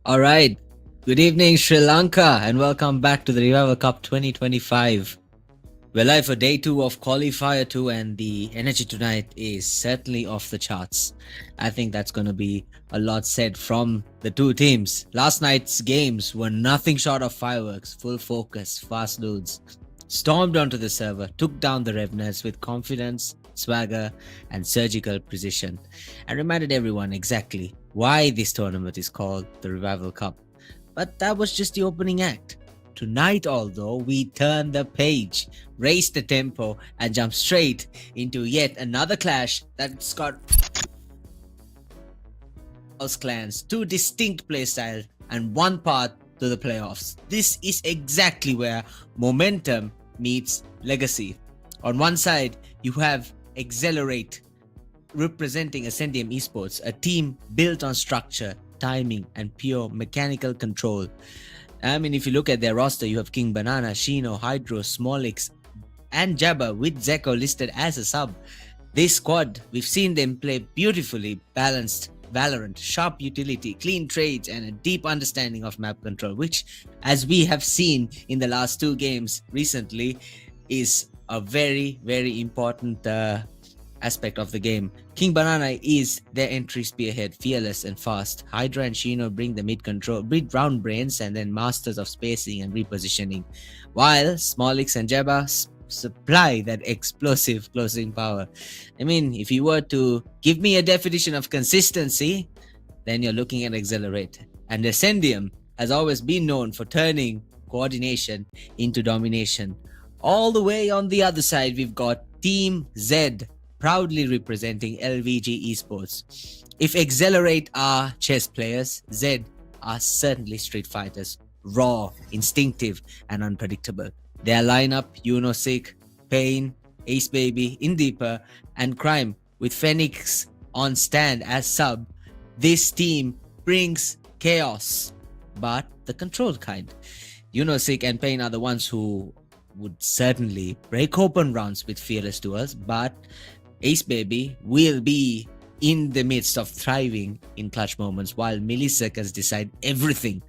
All right. Good evening, Sri Lanka, and welcome back to the Revival Cup 2025. We're live for day 2 of qualifier 2, and the energy tonight is certainly off the charts. I think that's going to be a lot said from the two teams. Last night's games were nothing short of fireworks, full focus, fast dudes. Stormed onto the server, took down the Revenants with confidence, swagger, and surgical precision, and reminded everyone exactly why this tournament is called the Revival Cup. But that was just the opening act. Tonight, although, we turn the page, raise the tempo, and jump straight into yet another clash that's got house clans, two distinct playstyles, and one path to the playoffs. This is exactly where momentum meets legacy. On one side, you have EXCELORATE, representing Ascendium Esports, a team built on structure, timing, and pure mechanical control. I mean, if you look at their roster, you have King Banana, Shino, Hydro, Smolix, and Jabba with Zeko listed as a sub. This squad, we've seen them play beautifully balanced Valorant, sharp utility, clean trades, and a deep understanding of map control, which, as we have seen in the last two games recently, is a very, very important aspect of the game. King Banana is their entry spearhead, fearless and fast. Hydra and Shino bring the mid control, mid round brains, and then masters of spacing and repositioning, while Smolix and Jabba supply that explosive closing power. I mean, if you were to give me a definition of consistency, then you're looking at EXCELORATE. And Ascendium has always been known for turning coordination into domination. All the way on the other side, we've got Team ZED, proudly representing LVG Esports. If EXCELORATE are chess players, ZED are certainly street fighters, raw, instinctive, and unpredictable. Their lineup, Unosik, Pain, Ace Baby, Indeeper, and Crime, with Phoenix on stand as sub, this team brings chaos, but the controlled kind. Unosik and Pain are the ones who would certainly break open rounds with fearless duels, but Ace Baby will be in the midst of thriving in clutch moments, while milliseconds decide everything.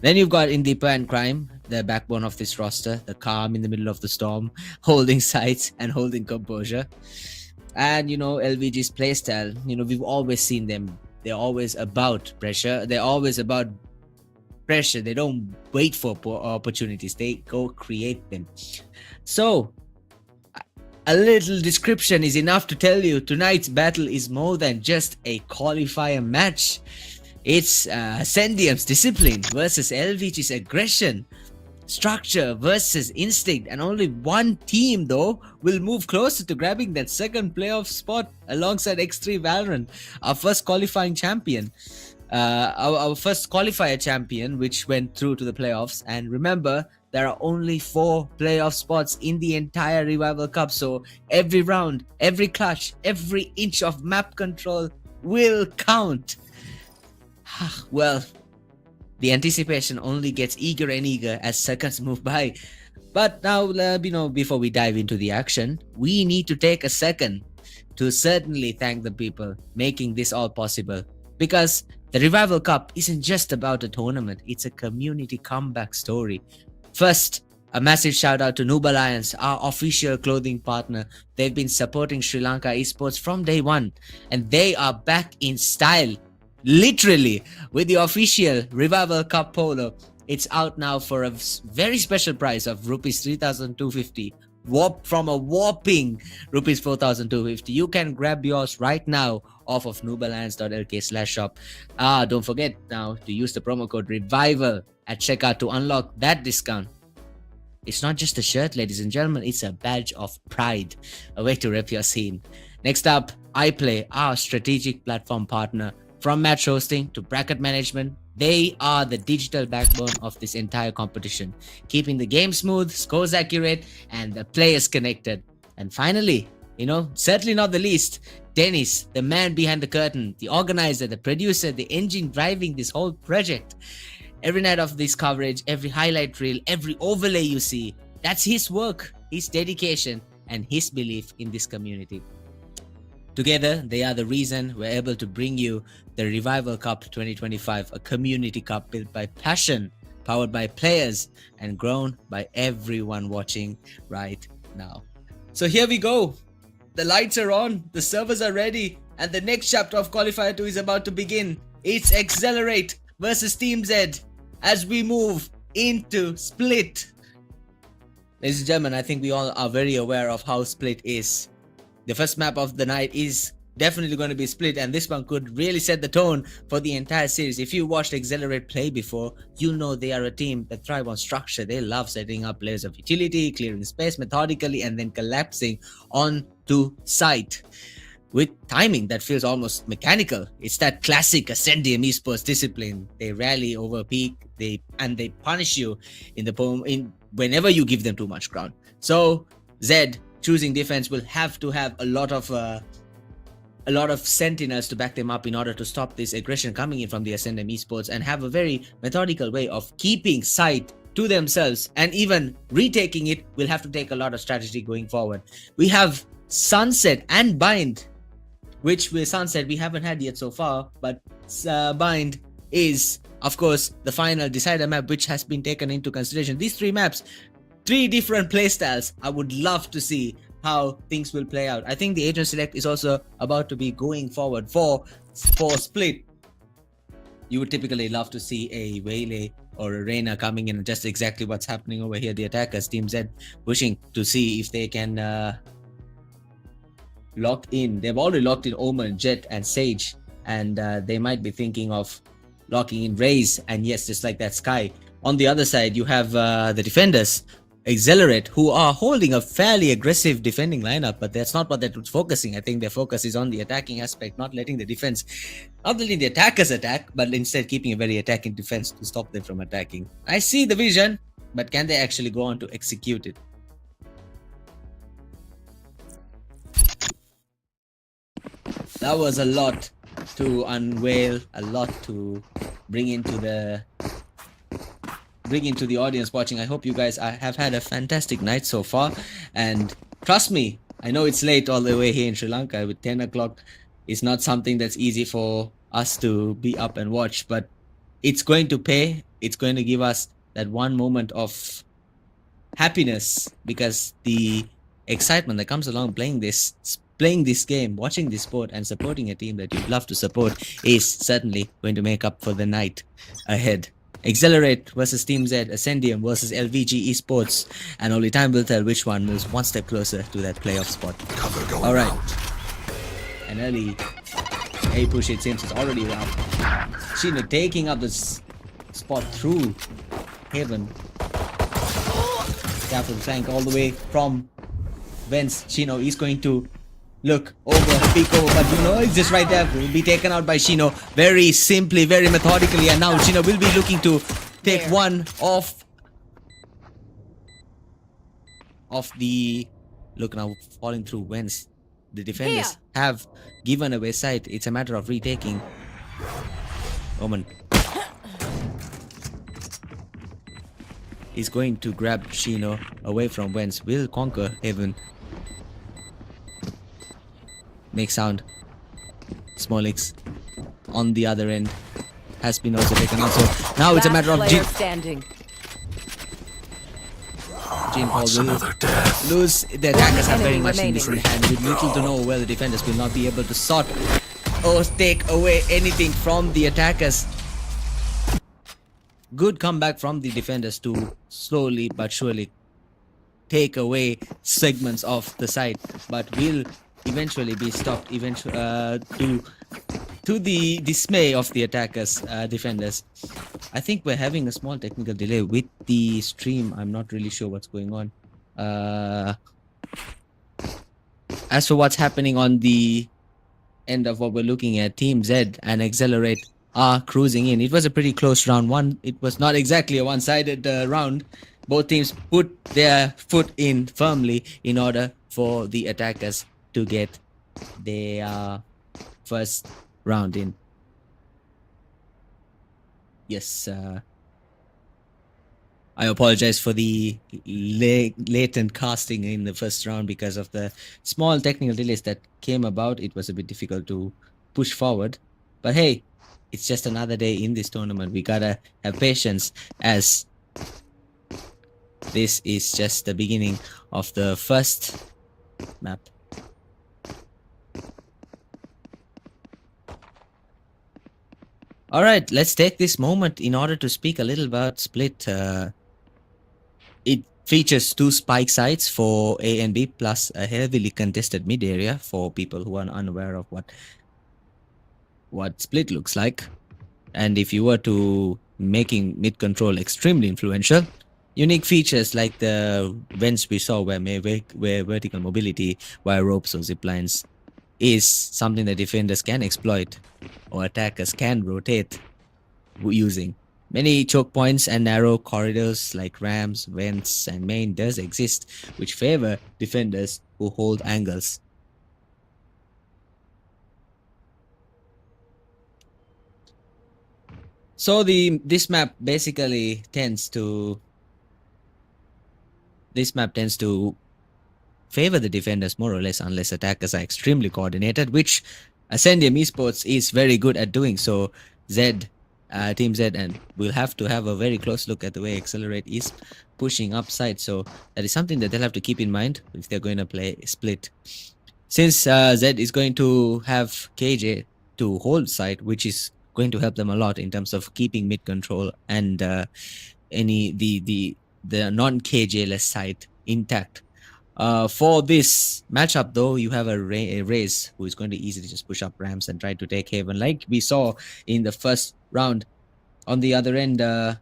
Then you've got Indeeper and Crime, the backbone of this roster, the calm in the middle of the storm, holding sights and holding composure. And LVG's playstyle, we've always seen them. They're always about pressure. They're always about pressure. They don't wait for opportunities. They go create them. So a little description is enough to tell you tonight's battle is more than just a qualifier match. It's Ascendium's discipline versus LVG's aggression, structure versus instinct, and only one team though will move closer to grabbing that second playoff spot alongside X3 Valorant, our first qualifying champion. Our first qualifier champion, which went through to the playoffs. And remember, there are only 4 playoff spots in the entire Revival Cup, so every round, every clutch, every inch of map control will count. Well, the anticipation only gets eager and eager as seconds move by. But now, before we dive into the action, we need to take a second to certainly thank the people making this all possible. Because the Revival Cup isn't just about a tournament, it's a community comeback story. First, a massive shout out to Noob Alliance, our official clothing partner. They've been supporting Sri Lanka esports from day one, and they are back in style, literally, with the official Revival Cup polo. It's out now for a very special price of rupees 3,250. From a whopping rupees 4,250. You can grab yours right now off of nooballiance.lk/shop. Don't forget now to use the promo code REVIVAL at checkout to unlock that discount. It's not just a shirt, ladies and gentlemen, it's a badge of pride, a way to rep your scene. Next up, IPLAY, our strategic platform partner. From match hosting to bracket management, they are the digital backbone of this entire competition, keeping the game smooth, scores accurate, and the players connected. And finally, certainly not the least, Dennis, the man behind the curtain, the organizer, the producer, the engine driving this whole project. Every night of this coverage, every highlight reel, every overlay you see, that's his work, his dedication, and his belief in this community. Together, they are the reason we're able to bring you the Revival Cup 2025, a community cup built by passion, powered by players, and grown by everyone watching right now. So here we go. The lights are on, the servers are ready, and the next chapter of Qualifier 2 is about to begin. It's EXCELORATE versus Team Z as we move into Split. Ladies and gentlemen, I think we all are very aware of how Split is. The first map of the night is definitely going to be Split, and this one could really set the tone for the entire series. If you watched EXCELORATE play before, you know they are a team that thrive on structure. They love setting up layers of utility, clearing space methodically, and then collapsing onto site with timing that feels almost mechanical. It's that classic Ascendium esports discipline. They rally over peak, they punish you whenever you give them too much ground. So Zed choosing defense will have to have a lot of sentinels to back them up in order to stop this aggression coming in from the Ascendium esports, and have a very methodical way of keeping sight to themselves, and even retaking it will have to take a lot of strategy going forward. We have Sunset and Bind, which with Sunset we haven't had yet so far, but Bind is of course the final decider map which has been taken into consideration. These three maps, three different playstyles. I would love to see how things will play out. I think the agent select is also about to be going forward for Split. You would typically love to see a Waylay or a Reyna coming in, just exactly what's happening over here. The attackers, Team Z, pushing to see if they can lock in. They've already locked in Omen, Jet, and Sage, and they might be thinking of locking in Raze, and yes, just like that, Sky. On the other side, you have the defenders, EXCELORATE, who are holding a fairly aggressive defending lineup, but that's not what they're focusing. I think their focus is on the attacking aspect, not letting the attackers attack, but instead keeping a very attacking defense to stop them from attacking. I see the vision, but can they actually go on to execute it? That was a lot to unveil, a lot to bring into the audience watching. I hope you guys have had a fantastic night so far, and trust me, I know it's late all the way here in Sri Lanka. With 10 o'clock, it's not something that's easy for us to be up and watch, but it's going to pay. It's going to give us that one moment of happiness, because the excitement that comes along playing this game, watching this sport, and supporting a team that you'd love to support is certainly going to make up for the night ahead. EXCELORATE versus Team Z, Ascendium versus LVG Esports, and only time will tell which one moves one step closer to that playoff spot. Alright, an early A push, it seems, is already up. Shino taking up this spot through Heaven. Careful flank all the way from Vents. Shino is going to look over, peek over, but you know, it's just right there. Will be taken out by Shino very simply, very methodically, and now Shino will be looking to take one off the look, now falling through Vents. The defenders have given away sight. It's a matter of retaking. Omen is going to grab Shino away from Vents. Will conquer Heaven. Make sound. Smolix on the other end has been also taken out. So now it's a matter of Jin Paul will lose. The attackers have very much in this in hand, with little to no where the defenders will not be able to sort or take away anything from the attackers. Good comeback from the defenders to slowly but surely take away segments of the side, but will eventually be stopped to the dismay of the attackers, defenders. I think we're having a small technical delay with the stream. I'm not really sure what's going on. As for what's happening on the end of what we're looking at, Team Z and EXCELORATE are cruising in. It was a pretty close round one. It was not exactly a one-sided round. Both teams put their foot in firmly in order for the attackers to get their first round in. Yes, I apologize for the latent casting in the first round because of the small technical delays that came about. It was a bit difficult to push forward. But hey, it's just another day in this tournament. We gotta have patience, as this is just the beginning of the first map. Alright, let's take this moment in order to speak a little about Split. It features 2 spike sites for A and B, plus a heavily contested mid area for people who are unaware of what Split looks like. And if you were to making mid control extremely influential, unique features like the vents we saw where vertical mobility via ropes or ziplines is something that defenders can exploit or attackers can rotate using. Many choke points and narrow corridors like ramps, vents, and main does exist, which favor defenders who hold angles. So this map tends to favor the defenders more or less, unless attackers are extremely coordinated, which Ascendium Esports is very good at doing. So ZED, Team ZED, and we'll have to have a very close look at the way EXCELORATE is pushing upside. So that is something that they'll have to keep in mind if they're going to play Split. Since ZED is going to have KJ to hold side, which is going to help them a lot in terms of keeping mid control and the non-KJ-less side intact. For this matchup, though, you have a Raze who is going to easily just push up ramps and try to take Haven, like we saw in the first round. On the other end, the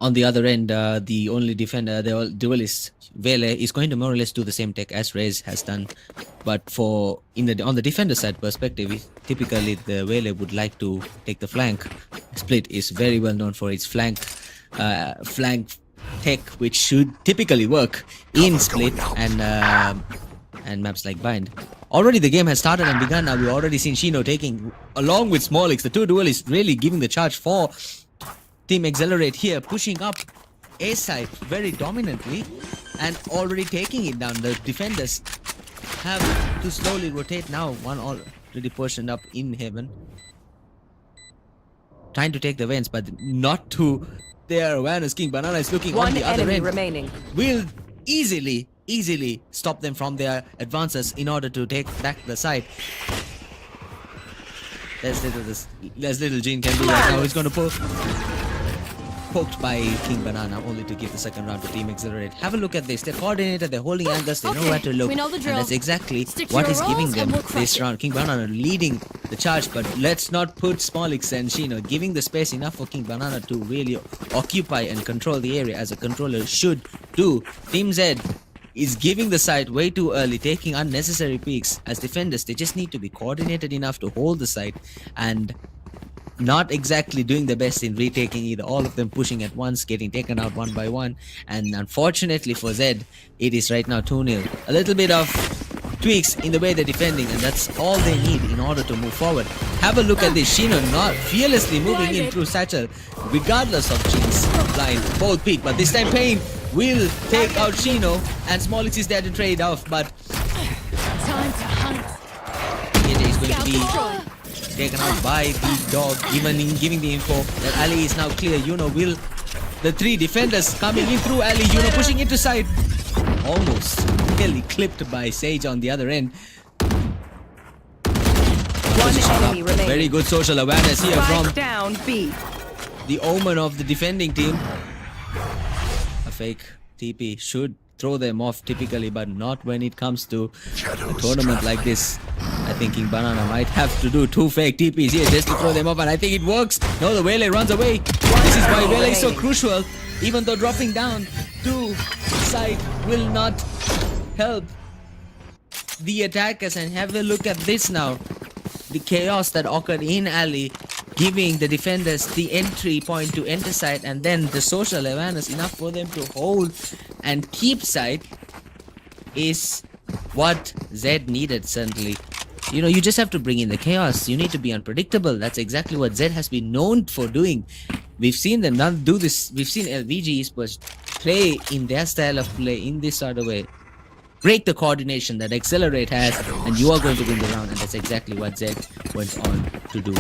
only defender, the duelist Vele, is going to more or less do the same tech as Raze has done. But on the defender side perspective, typically the Vele would like to take the flank. Split is very well known for its flank tech, which should typically work in Split and maps like Bind. Already the game has started and begun. Now we've already seen Shino taking, along with Smolix, the two duelists really giving the charge for Team EXCELORATE here, pushing up A side very dominantly and already taking it down. The defenders have to slowly rotate now. One already portioned up in Heaven, trying to take the vents, but not to their awareness. King Banana is looking on the other end. Remaining. Will easily stop them from their advances in order to take back the side. There's little Jin can do right now. He's going to poked by King Banana, only to give the second round to Team EXCELORATE. Have a look at this. They're coordinated, they're holding angles, they know where to look. And that's exactly what is giving them this round. King Banana leading the charge, but let's not put Smolix and Shino, giving the space enough for King Banana to really occupy and control the area as a controller should do. Team Z is giving the site way too early, taking unnecessary peaks. As defenders, they just need to be coordinated enough to hold the site and not exactly doing the best in retaking either. All of them pushing at once, getting taken out one by one. And unfortunately for Zed, it is right now 2-0. A little bit of tweaks in the way they're defending, and that's all they need in order to move forward. Have a look at this. Shino not fearlessly moving in through Satchel, regardless of Jin's blind. Both peak, but this time Pain will take out Shino, and Smolix is there to trade off, but time to hunt. KJ is going to be taken out by the dog, giving the info that Ali is now clear. Will the three defenders coming in through Ali, pushing into side. Almost nearly clipped by Sage on the other end. One enemy remaining. Very good social awareness here from down B. The Omen of the defending team. A fake TP should throw them off typically, but not when it comes to a tournament like this. I think King Banana might have to do 2 fake TPs here just to throw them off, and I think it works. No, the Vele runs away. This is why Vele is so crucial. Even though dropping down to side will not help the attackers. And have a look at this now. The chaos that occurred in alley, giving the defenders the entry point to enter side, and then the social awareness enough for them to hold and keep side is what Zed needed. Certainly, you just have to bring in the chaos. You need to be unpredictable. That's exactly what Zed has been known for doing. We've seen them not do this. We've seen LVG esports play in their style of play in this sort of way. Break the coordination that Accelerate has, and you are going to win the round, and that's exactly what ZED went on to do.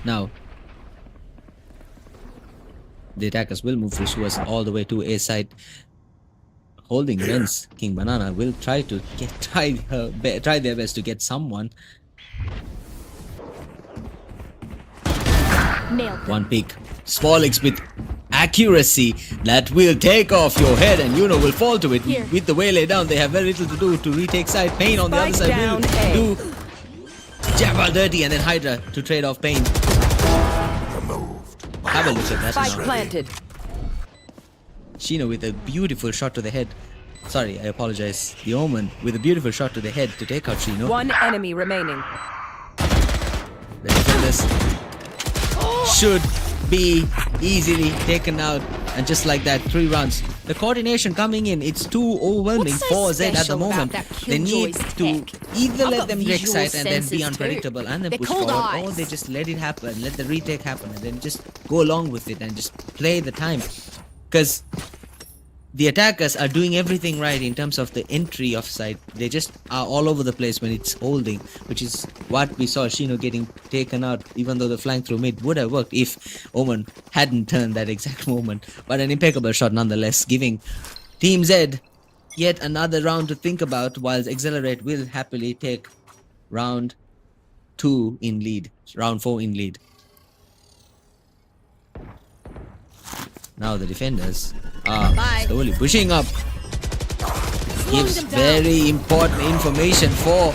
Now, the attackers will move Rishuas all the way to A side, holding Lens. King Banana will try to try their best to get someone. Nailed. One pick. Smolix with accuracy that will take off your head, and you know will fall to it. Here. With the way laid down, they have very little to do to retake side. Pain on the other Spike side will down A. do Jabba dirty, and then Hydra to trade off Pain. Have a look at that Spike now. planted. Shino with a beautiful shot to the head. Sorry, I apologize. The Omen with a beautiful shot to the head to take out Shino. One enemy remaining. The defenders should be easily taken out, and just like that, 3 rounds. The coordination coming in, it's too overwhelming What's so for ZED at the special moment. about that They need Killjoy's to tech? either I've let got them wreck visual site and then be senses too. unpredictable and then They're push cold forward, or eyes. they just let it happen, let the retake happen, and then just go along with it and just play the time. Because the attackers are doing everything right in terms of the entry of site. They just are all over the place when it's holding, which is what we saw Shino getting taken out, even though the flank through mid would have worked if Omen hadn't turned that exact moment. But an impeccable shot nonetheless, giving Team Z yet another round to think about, whilst Accelerate will happily take round 2 in lead, round 4 in lead. Now the defenders are slowly pushing up. Gives very important information for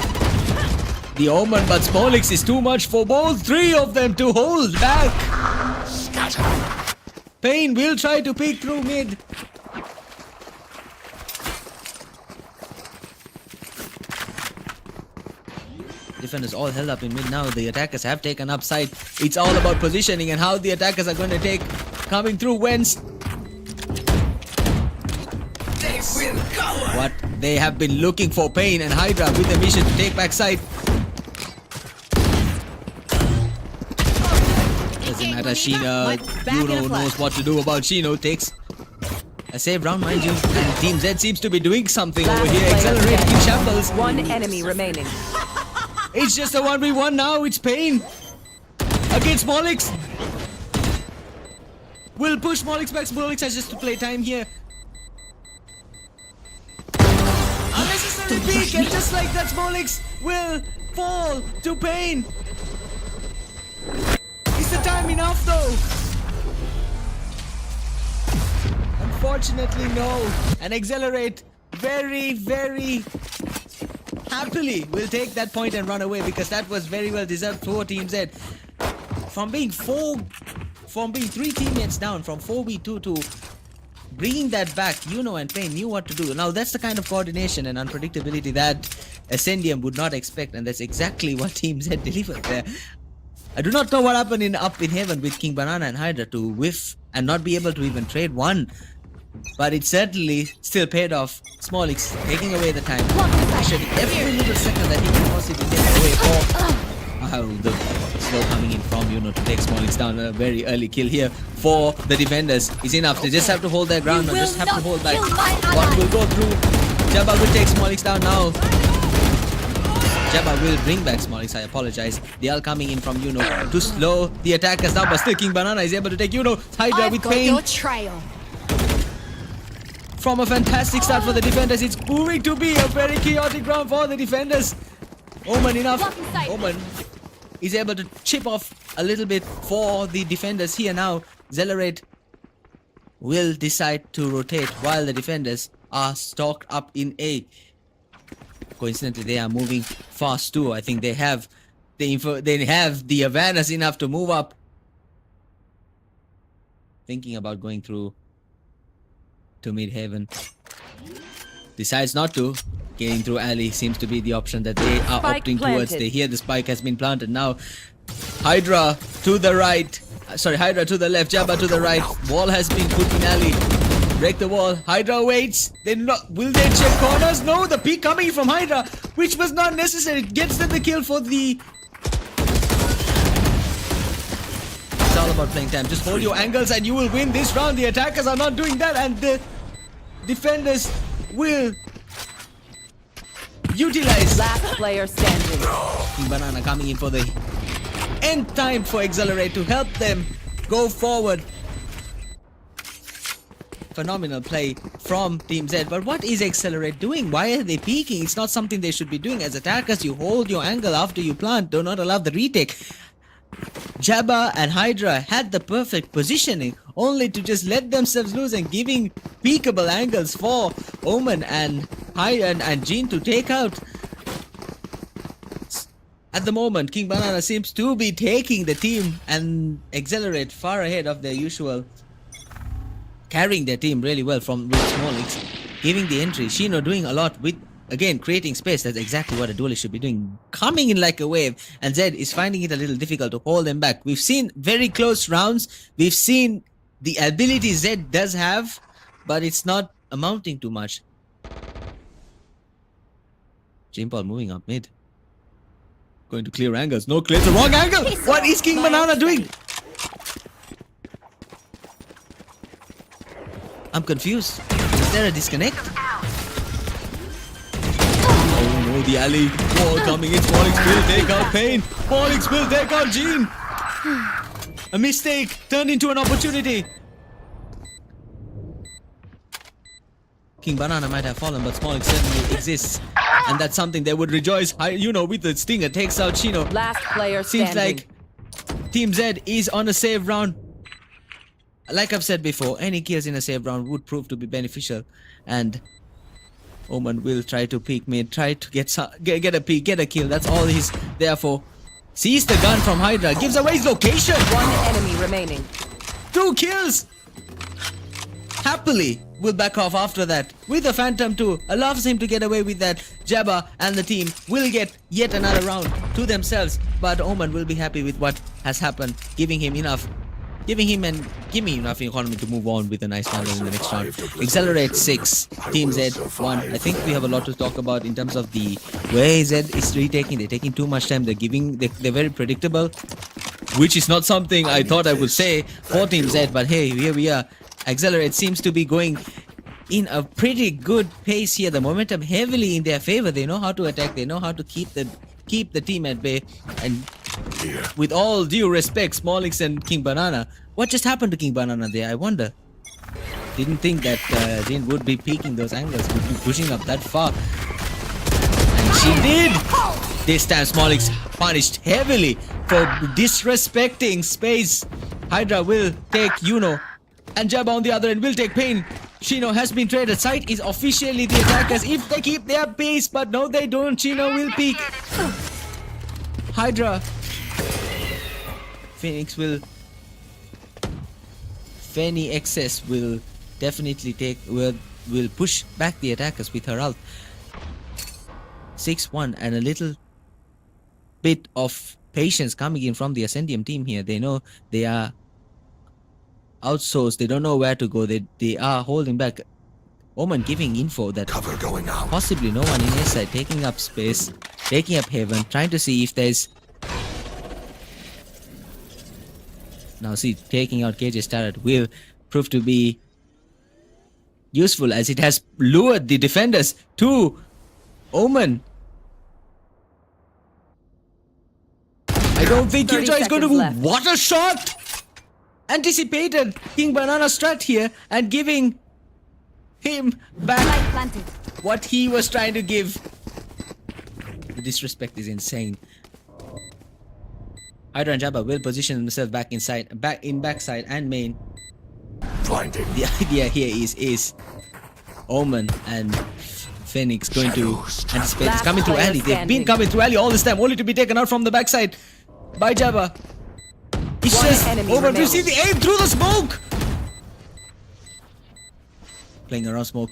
the Omen, but Smolix is too much for both 3 of them to hold back. Pain will try to peek through mid. Defenders all held up in mid now. The attackers have taken up side. It's all about positioning and how the attackers are going to take coming through whence. What they have been looking for, Pain and Hydra with a mission to take back side. Doesn't matter, Shino, Bruno knows what to do about Shino. Takes a save round, mind you, and Team Z seems to be doing something over here. Accelerating in shambles. One enemy remaining. It's just a 1v1 now. It's Pain against Smolix. Will push Smolix back. Smolix has just to play time here. Unnecessary peek, and just like that, Smolix will fall to Pain. Is the time enough though? Unfortunately, no. And Accelerate very, very happily will take that point and run away, because that was very well deserved for Team Z. From being 3 teammates down, from 4v2 to bringing that back, Yuno and Pain knew what to do. Now that's the kind of coordination and unpredictability that Ascendium would not expect, and that's exactly what Team Z delivered there. I do not know what happened up in heaven with King Banana and Hydra to whiff and not be able to even trade one. But it certainly still paid off. Smolix taking away the time. Actually, every little second that he can possibly get away for. The slow coming in from Yuno to take Smolix down. A very early kill here for the defenders is enough. They just have to hold their ground and just have to hold back. One will go through. Jabba will take Smolix down now. Jabba will bring back Smolix, I apologize. They are coming in from Yuno to slow the attackers down, but still King Banana is able to take Yuno. Hydra with Pain. Your trail. From a fantastic start for the defenders, it's proving to be a very chaotic round for the defenders. Omen enough. Omen is able to chip off a little bit for the defenders here now. Accelerate will decide to rotate while the defenders are stocked up in A. Coincidentally, they are moving fast too. I think they have the awareness enough to move up. Thinking about going through to mid-heaven. Decides not to. Getting through alley seems to be the option that they are Spike opting planted. towards. They hear the spike has been planted now. Hydra to the right. Sorry, Hydra to the left. Jabba to the right. Wall has been put in alley. Break the wall. Hydra waits. Will they check corners? No, the peek coming from Hydra, which was not necessary. Gets them the kill for the all about playing time. Just hold your angles and you will win this round. The attackers are not doing that, and the defenders will utilize. Last player standing. King Banana coming in for the end time for EXCELORATE to help them go forward. Phenomenal play from Team Z. But what is EXCELORATE doing? Why are they peeking? It's not something they should be doing. As attackers, you hold your angle after you plant. Do not allow the retake. Jabba and Hydra had the perfect positioning, only to just let themselves loose and giving peekable angles for Omen and Jean to take out. At the moment, King Banana seems to be taking the team, and EXCELORATE far ahead of their usual, carrying their team really well from with small leagues, giving the entry. Shino doing a lot with, again, creating space. That's exactly what a duelist should be doing. Coming in like a wave, and Zed is finding it a little difficult to hold them back. We've seen very close rounds. We've seen the ability Zed does have, but it's not amounting to much. Jim Paul moving up mid. Going to clear angles. No, clears the wrong angle. What is King Banana doing? I'm confused. Is there a disconnect? Oh no, the alley. Wall coming in. Smallix will take out Pain. Smallix will take out Jean. A mistake turned into an opportunity. King Banana might have fallen, but Smallix certainly exists. And that's something they would rejoice. You know, with the Stinger takes out Shino. Last player Seems standing. like Team Z is on a save round. Like I've said before, any kills in a save round would prove to be beneficial, and Omen will try to peek mid, try to get a peek, get a kill. That's all he's there for. Sees the gun from Hydra, gives away his location. One enemy remaining. 2 kills. Happily will back off after that with the Phantom 2. Allows him to get away with that. Jabba and the team will get yet another round to themselves, but Omen will be happy with what has happened, giving him enough economy to move on with a nice battle in the next round. EXCELORATE 6, Team Z 1. I think we have a lot to talk about in terms of the way Z is retaking. They're taking too much time. They're very predictable, which is not something I thought I would say for Team Z. But hey, here we are. EXCELORATE seems to be going in a pretty good pace here. The momentum heavily in their favor. They know how to attack. They know how to keep the team at bay. And with all due respect, Smallix and King Banana, what just happened to King Banana there? I wonder. Didn't think that Jane would be peeking those angles, would be pushing up that far. And she did! This time Smallix punished heavily for disrespecting space. Hydra will take Yuno, and Jabba on the other end will take Pain. Shino has been traded. Side is officially the attackers if they keep their pace, but no they don't. Shino will peek. Hydra. Fanny XS will definitely will push back the attackers with her ult. 6-1, and a little bit of patience coming in from the Ascendium team here. They know they are outsourced. They don't know where to go. They are holding back. Omen giving info that Cover going out. possibly no one in his side, taking up space, taking up heaven, trying to see if there's. Now see, taking out KJ's turret will prove to be useful, as it has lured the defenders to Omen. I don't think 30 Killjoy is going to seconds move. left. What a shot! Anticipated King Banana strat here and giving him back what he was trying to give. The disrespect is insane. Hydra and Jabba will position themselves back in backside and main. Blinding. The idea here is Omen and Phoenix going to anticipate this. Coming through alley. They've been coming through alley all this time, only to be taken out from the backside by Jabba. It's One just enemy Omen. We remaining. see the aim through the smoke. Playing around smoke.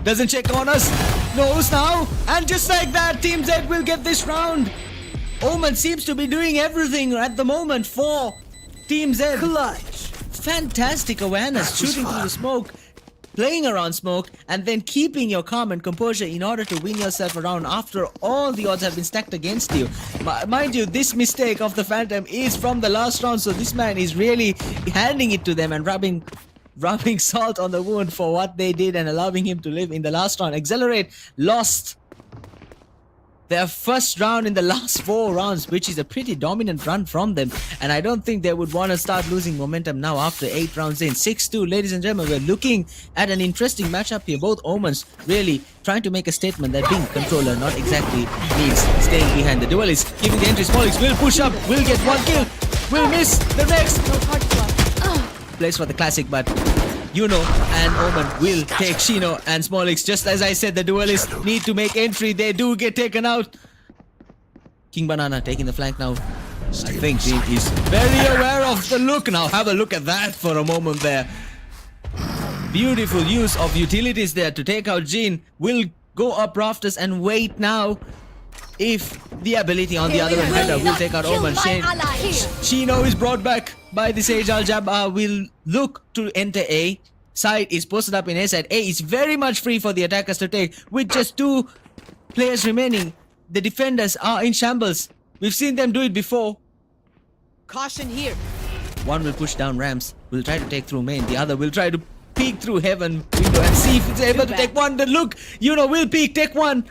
Doesn't check on us. Knows now. And just like that, Team Z will get this round. Omen seems to be doing everything at the moment for Team Z. Clutch. Fantastic awareness, shooting through the smoke. playing around smoke, and then keeping your calm and composure in order to win yourself around after all the odds have been stacked against you. Mind you, this mistake of the Phantom is from the last round, so this man is really handing it to them and rubbing salt on the wound for what they did and allowing him to live in the last round. EXCELORATE lost their first round in the last 4 rounds, which is a pretty dominant run from them, and I don't think they would want to start losing momentum now after 8 rounds in. 6-2, ladies and gentlemen, we're looking at an interesting matchup here. Both Omens really trying to make a statement that being controller not exactly means staying behind. The duelist giving the entry. Smolix will push up, will get 1 kill, will miss the next. Plays for the classic, but Yuno and Omen will take Shino and Smolix. Just as I said, the duelists need to make entry. They do get taken out. King Banana taking the flank now. I think he is very aware of the look. Now have a look at that for a moment there. Beautiful use of utilities there to take out Jin. Will go up rafters and wait now. If the ability on the other end will take out Omen. Shino is brought back by the Sage. Al-Jabbar will look to enter A. Side is posted up in A side. A is very much free for the attackers to take. With just 2 players remaining, the defenders are in shambles. We've seen them do it before. Caution here. One will push down ramps, will try to take through main. The other will try to peek through heaven window and see if it's able to take one. But look, will peek, take one.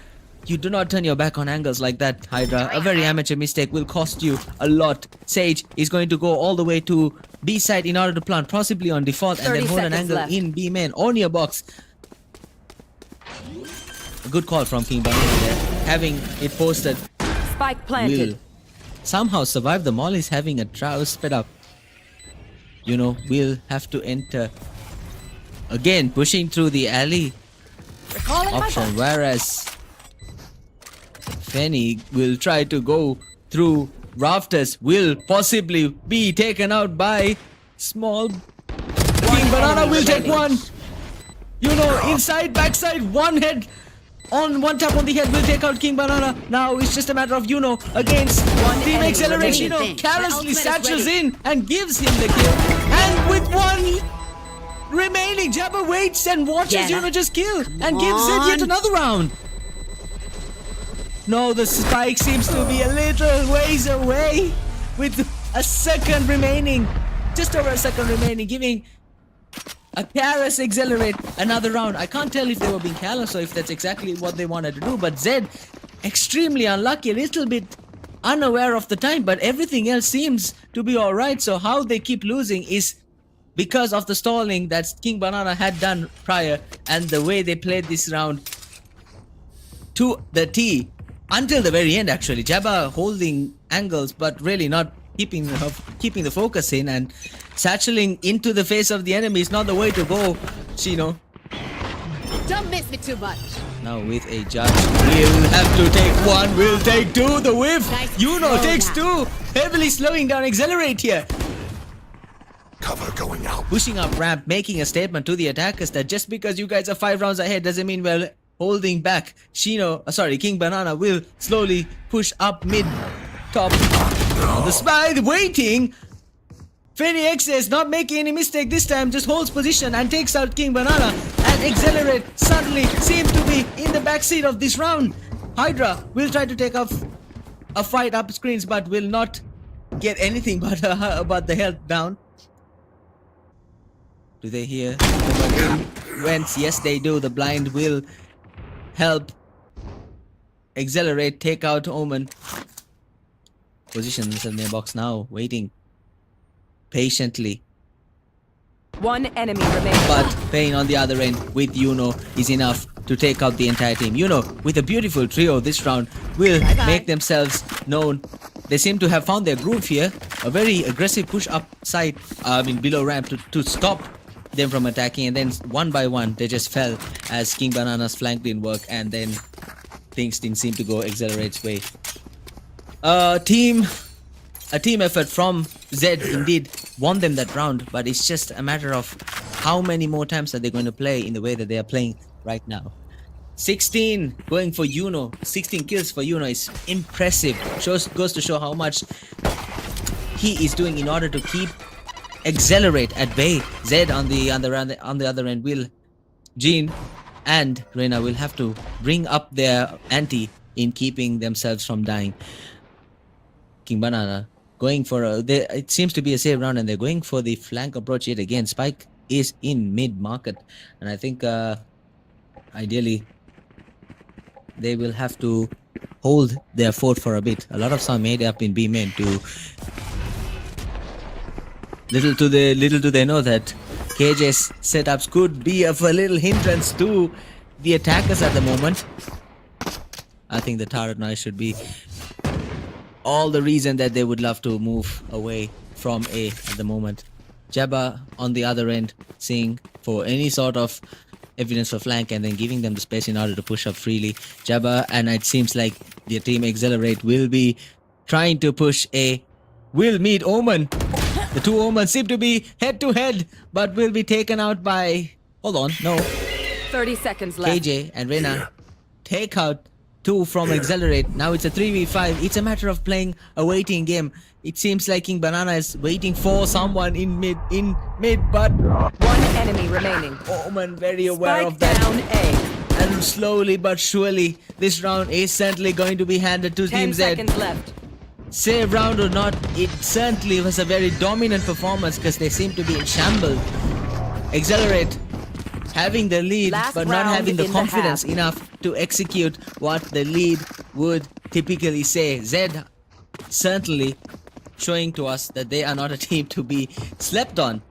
You do not turn your back on angles like that, Hydra. A very amateur mistake will cost you a lot. Sage is going to go all the way to B side in order to plant, possibly on default, and then hold an angle in B main on your box. A good call from King Banana there. Having it posted. Spike planted. Will somehow survive the mollies, having a Trouse sped up. Will have to enter. Again, pushing through the alley option, whereas Fenny will try to go through rafters, will possibly be taken out by Small. King Banana will take one. Inside, backside, one head on one tap on the head will take out King Banana. Now it's just a matter of against Team EXCELORATE. Carelessly satchels in and gives him the kill. And with 1 remaining, Jabba waits and watches just kill and gives it yet another round. No, the spike seems to be a little ways away with a second remaining. Just over a second remaining, giving a careless EXCELORATE another round. I can't tell if they were being careless or if that's exactly what they wanted to do, but Zed extremely unlucky, a little bit unaware of the time, but everything else seems to be alright. So how they keep losing is because of the stalling that King Banana had done prior and the way they played this round to the T. Until the very end, actually. Jabba holding angles, but really not keeping the focus in, and satcheling into the face of the enemy is not the way to go, Shino. Don't miss me too much. Now with a judge, we'll have to take 1, we'll take 2, the whiff. Nice Takes 2, heavily slowing down EXCELORATE here. Cover going out. Pushing up ramp, making a statement to the attackers that just because you guys are 5 rounds ahead doesn't mean we're holding back. King Banana will slowly push up mid top. The spy waiting. Fenny XS not making any mistake this time, just holds position and takes out King Banana. And EXCELORATE suddenly seems to be in the backseat of this round. Hydra will try to take off a fight up screens, but will not get anything but the health down. Do they hear Wentz? Yes, they do. The blind will help EXCELORATE take out Omen. Positions in their box now, waiting patiently. 1 enemy remaining. But Pain on the other end with is enough to take out the entire team. With a beautiful trio this round, will make themselves known. They seem to have found their groove here. A very aggressive push up side, below ramp to stop them from attacking, and then one by one they just fell as King Banana's flank didn't work, and then things didn't seem to go EXCELORATE's way. A team effort from Zed indeed won them that round, but it's just a matter of how many more times are they going to play in the way that they are playing right now. 16 going for 16 kills for is impressive. Goes to show how much he is doing in order to keep EXCELORATE at bay. Zed on the other end will Jean and Reina will have to bring up their ante in keeping themselves from dying. King Banana going for it seems to be a safe round, and they're going for the flank approach yet again. Spike is in mid market, and I think ideally they will have to hold their fort for a bit. A lot of some made up in B main to little do they know that KJ's setups could be of a little hindrance to the attackers at the moment. I think the turret now should be all the reason that they would love to move away from A at the moment. Jabba on the other end, seeing for any sort of evidence for flank and then giving them the space in order to push up freely. Jabba, and it seems like their team EXCELORATE will be trying to push A. Will meet Omen. The two Omens seem to be head to head, but will be taken out by... Hold on, no. 30 seconds left. KJ and Reina take out two from EXCELORATE. Now it's a 3v5. It's a matter of playing a waiting game. It seems like King Banana is waiting for someone in mid, but One enemy remaining. Omen very aware Spike of that. down A. And slowly but surely, this round is certainly going to be handed to 10 Team Z. seconds left. Save round or not, it certainly was a very dominant performance because they seem to be in shambles. EXCELORATE having the lead, Last but not round having the in the confidence half. enough to execute what the lead would typically say. Zed certainly showing to us that they are not a team to be slept on.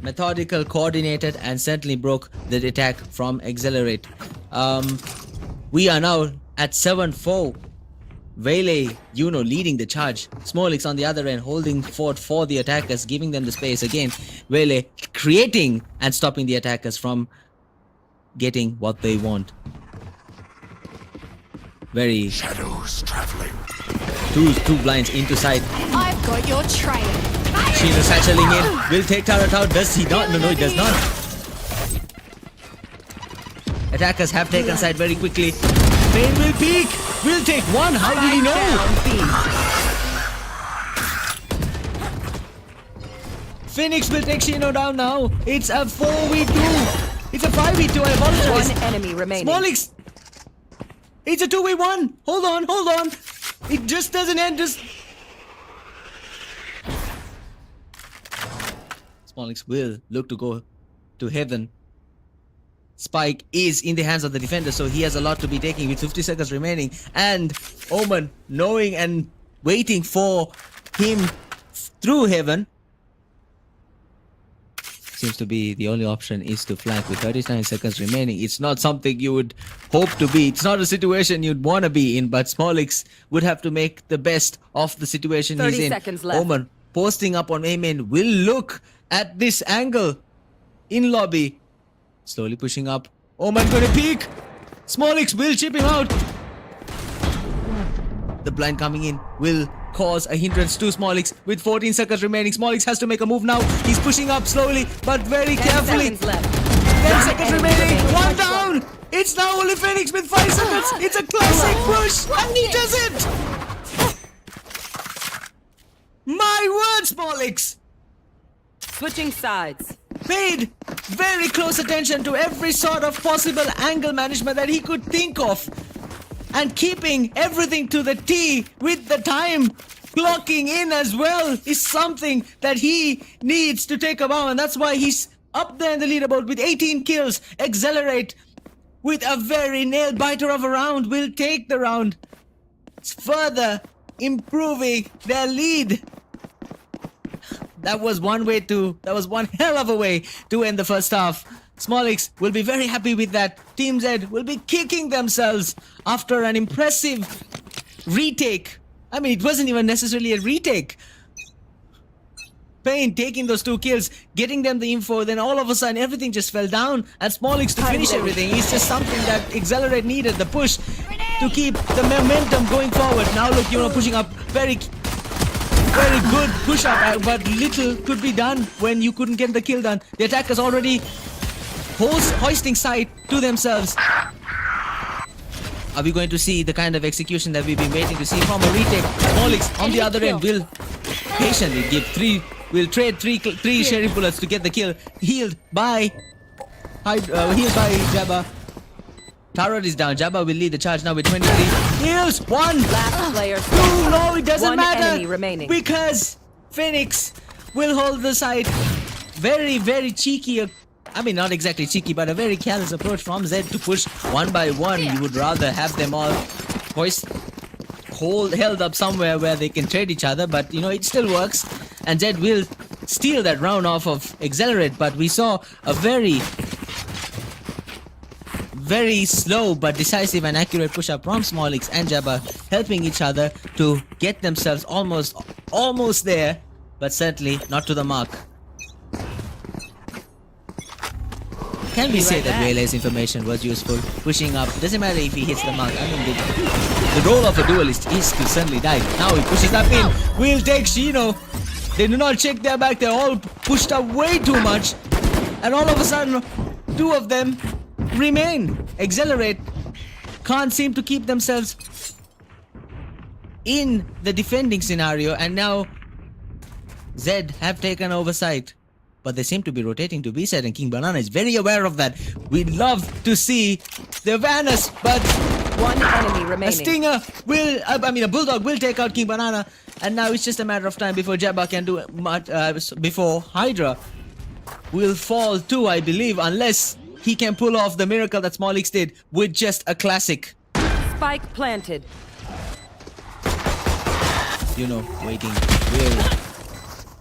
Methodical, coordinated, and certainly broke the attack from EXCELORATE. We are now at 7-4. Vele, leading the charge. Smolix on the other end, holding fort for the attackers, giving them the space again. Vele creating and stopping the attackers from getting what they want. Very Shadows traveling. two blinds into sight. I've got your trail. Sheena satcheling in. Will take turret out. Does he not? No, he does not. Attackers have taken side very quickly. Pain will peek. Will take one. How did he know? Phoenix will take Shino down now. It's a 4v2. It's a 5v2. I apologize. One enemy remaining. Smolix. It's a 2v1. Hold on. It just doesn't end. Smolix will look to go to heaven. Spike is in the hands of the defender, so he has a lot to be taking with 50 seconds remaining. And Omen knowing and waiting for him through heaven. Seems to be the only option is to flank with 39 seconds remaining. It's not something you would hope to be. It's not a situation you'd want to be in, but Smolix would have to make the best of the situation he's 30 in. seconds left. Omen posting up on A main will look at this angle in lobby. Slowly pushing up. Omen gonna peek. Smolix will chip him out. The blind coming in will cause a hindrance to Smolix with 14 seconds remaining. Smolix has to make a move now. He's pushing up slowly but very 10 carefully. seconds left. 10 seconds enemy remaining. remaining. One down. It's now only Phoenix with 5 seconds. It's a classic push. And he does it. My word, Smolix. Switching sides. Paid very close attention to every sort of possible angle management that he could think of, and keeping everything to the T with the time clocking in as well is something that he needs to take a bow, and that's why he's up there in the leaderboard with 18 kills. EXCELORATE with a very nail biter of a round will take the round, further improving their lead. That was one hell of a way to end the first half. Smolix will be very happy with that. Team Z will be kicking themselves after an impressive retake. I mean, it wasn't even necessarily a retake. Pain taking those 2 kills, getting them the info, then all of a sudden everything just fell down, and Smolix to finish everything. It's just something that EXCELORATE needed, the push to keep the momentum going forward. Now look, pushing up very good push up, but little could be done when you couldn't get the kill done. The attackers already hoisting sight to themselves. Are we going to see the kind of execution that we've been waiting to see from a retake? Smolix on the other end will patiently give 3 will trade three sheriff bullets to get the kill. Healed by Jabba. Tarot is down. Jabba will lead the charge now with 23. Heals 1. Last player Two. standing. No, it doesn't One matter. enemy remaining. Because Phoenix will hold the side. Very, very cheeky. I mean, not exactly cheeky, but a very careless approach from Zed to push one by one. You would rather have them all held up somewhere where they can trade each other, but you know, it still works. And Zed will steal that round off of EXCELORATE, but we saw a very slow but decisive and accurate push-up from Smolix and Jabba, helping each other to get themselves almost there, but certainly not to the mark. Can we say that Rayleigh's information was useful? Pushing up, doesn't matter if he hits the mark. I mean, the role of a duelist is to suddenly die. Now he pushes up in. Will take Shino. They do not check their back. They're all pushed up way too much. And all of a sudden, two of them remain. EXCELORATE can't seem to keep themselves in the defending scenario. And now Zed have taken over side. But they seem to be rotating to B side, and King Banana is very aware of that. We'd love to see the Vanus, but one enemy remaining. a Stinger will, a Bulldog will take out King Banana, and now it's just a matter of time before Jabba can do much, before Hydra will fall too, I believe, unless he can pull off the miracle that Smolix did with just a classic. Spike planted. You know, waiting. Will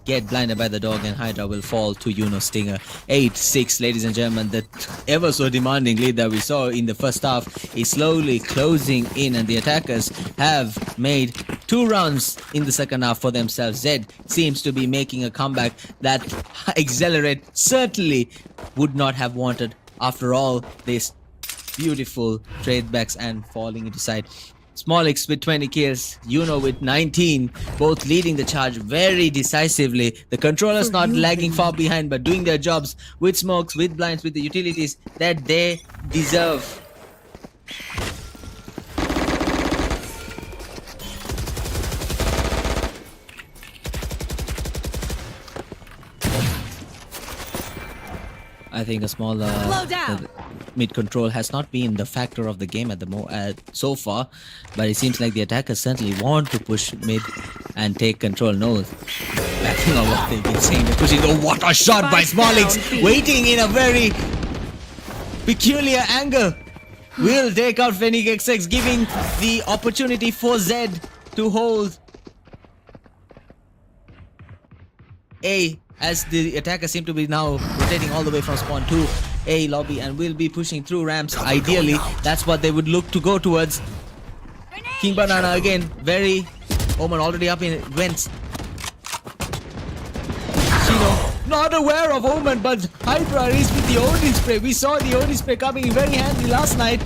get blinded by the dog, and Hydra will fall to Stinger. 8-6, ladies and gentlemen. The ever so demanding lead that we saw in the first half is slowly closing in, and the attackers have made 2 rounds in the second half for themselves. Zed seems to be making a comeback that EXCELORATE certainly would not have wanted after all this beautiful trade backs and falling into side. Smolix with 20 kills, with 19, both leading the charge very decisively. The controllers not lagging far behind, but doing their jobs with smokes, with blinds, with the utilities that they deserve. I think a small mid control has not been the factor of the game at the so far, but it seems like the attackers certainly want to push mid and take control. No, backing on what they've been saying. They're pushing. Oh, what a shot by Smolix! Waiting in a very peculiar angle. Will take out Fennec XX, giving the opportunity for Zed to hold A, as the attackers seem to be now rotating all the way from spawn to A lobby and will be pushing through ramps. Ideally, that's what they would look to go towards. King Banana again, very Omen already up in vents. Shino not aware of Omen, but Hydra is with the Odin spray. We saw the Odin spray coming in very handy last night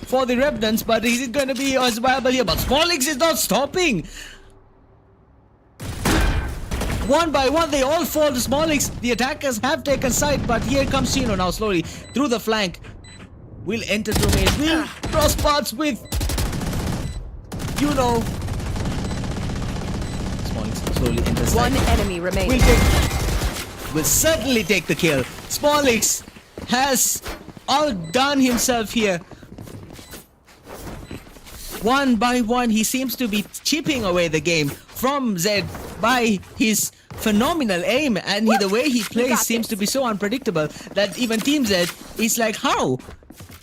for the Revenants, but is it going to be as viable here? But Smolix is not stopping. One by one, they all fall to Smolix. The attackers have taken sight, but here comes Shino now slowly through the flank. Will enter through main. Will cross paths with, Smolix slowly enters. One enemy remaining. Will certainly take the kill. Smolix has outdone himself here. One by one, he seems to be chipping away the game from Zed by his phenomenal aim, and the way he plays seems to be so unpredictable that even Team Zed is like, how?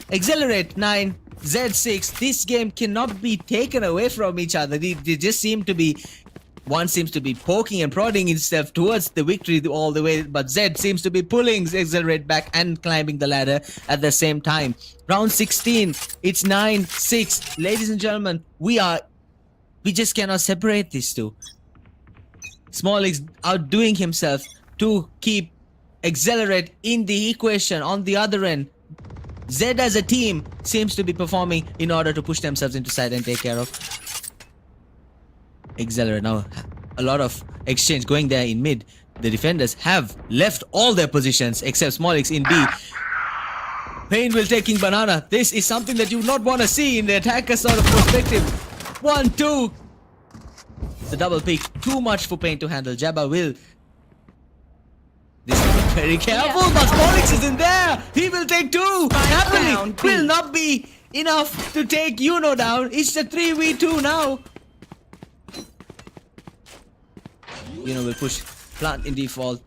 EXCELORATE 9, Zed 6, this game cannot be taken away from each other. They just seem to be, one seems to be poking and prodding himself towards the victory all the way, but Zed seems to be pulling EXCELORATE back and climbing the ladder at the same time. Round 16, it's 9-6. Ladies and gentlemen, we just cannot separate these two. Smolix outdoing himself to keep EXCELORATE in the equation on the other end. Zed as a team seems to be performing in order to push themselves into side and take care of EXCELORATE. Now, a lot of exchange going there in mid. The defenders have left all their positions except Smolix in B. Pain will take King Banana. This is something that you would not want to see in the attacker sort of perspective. 1-2. the double pick. Too much for Pain to handle. Jabba will. This is very careful, but Smolix is in there. He will take two. Happily down, will not be enough to take down. It's a 3v2 now. Will push plant in default.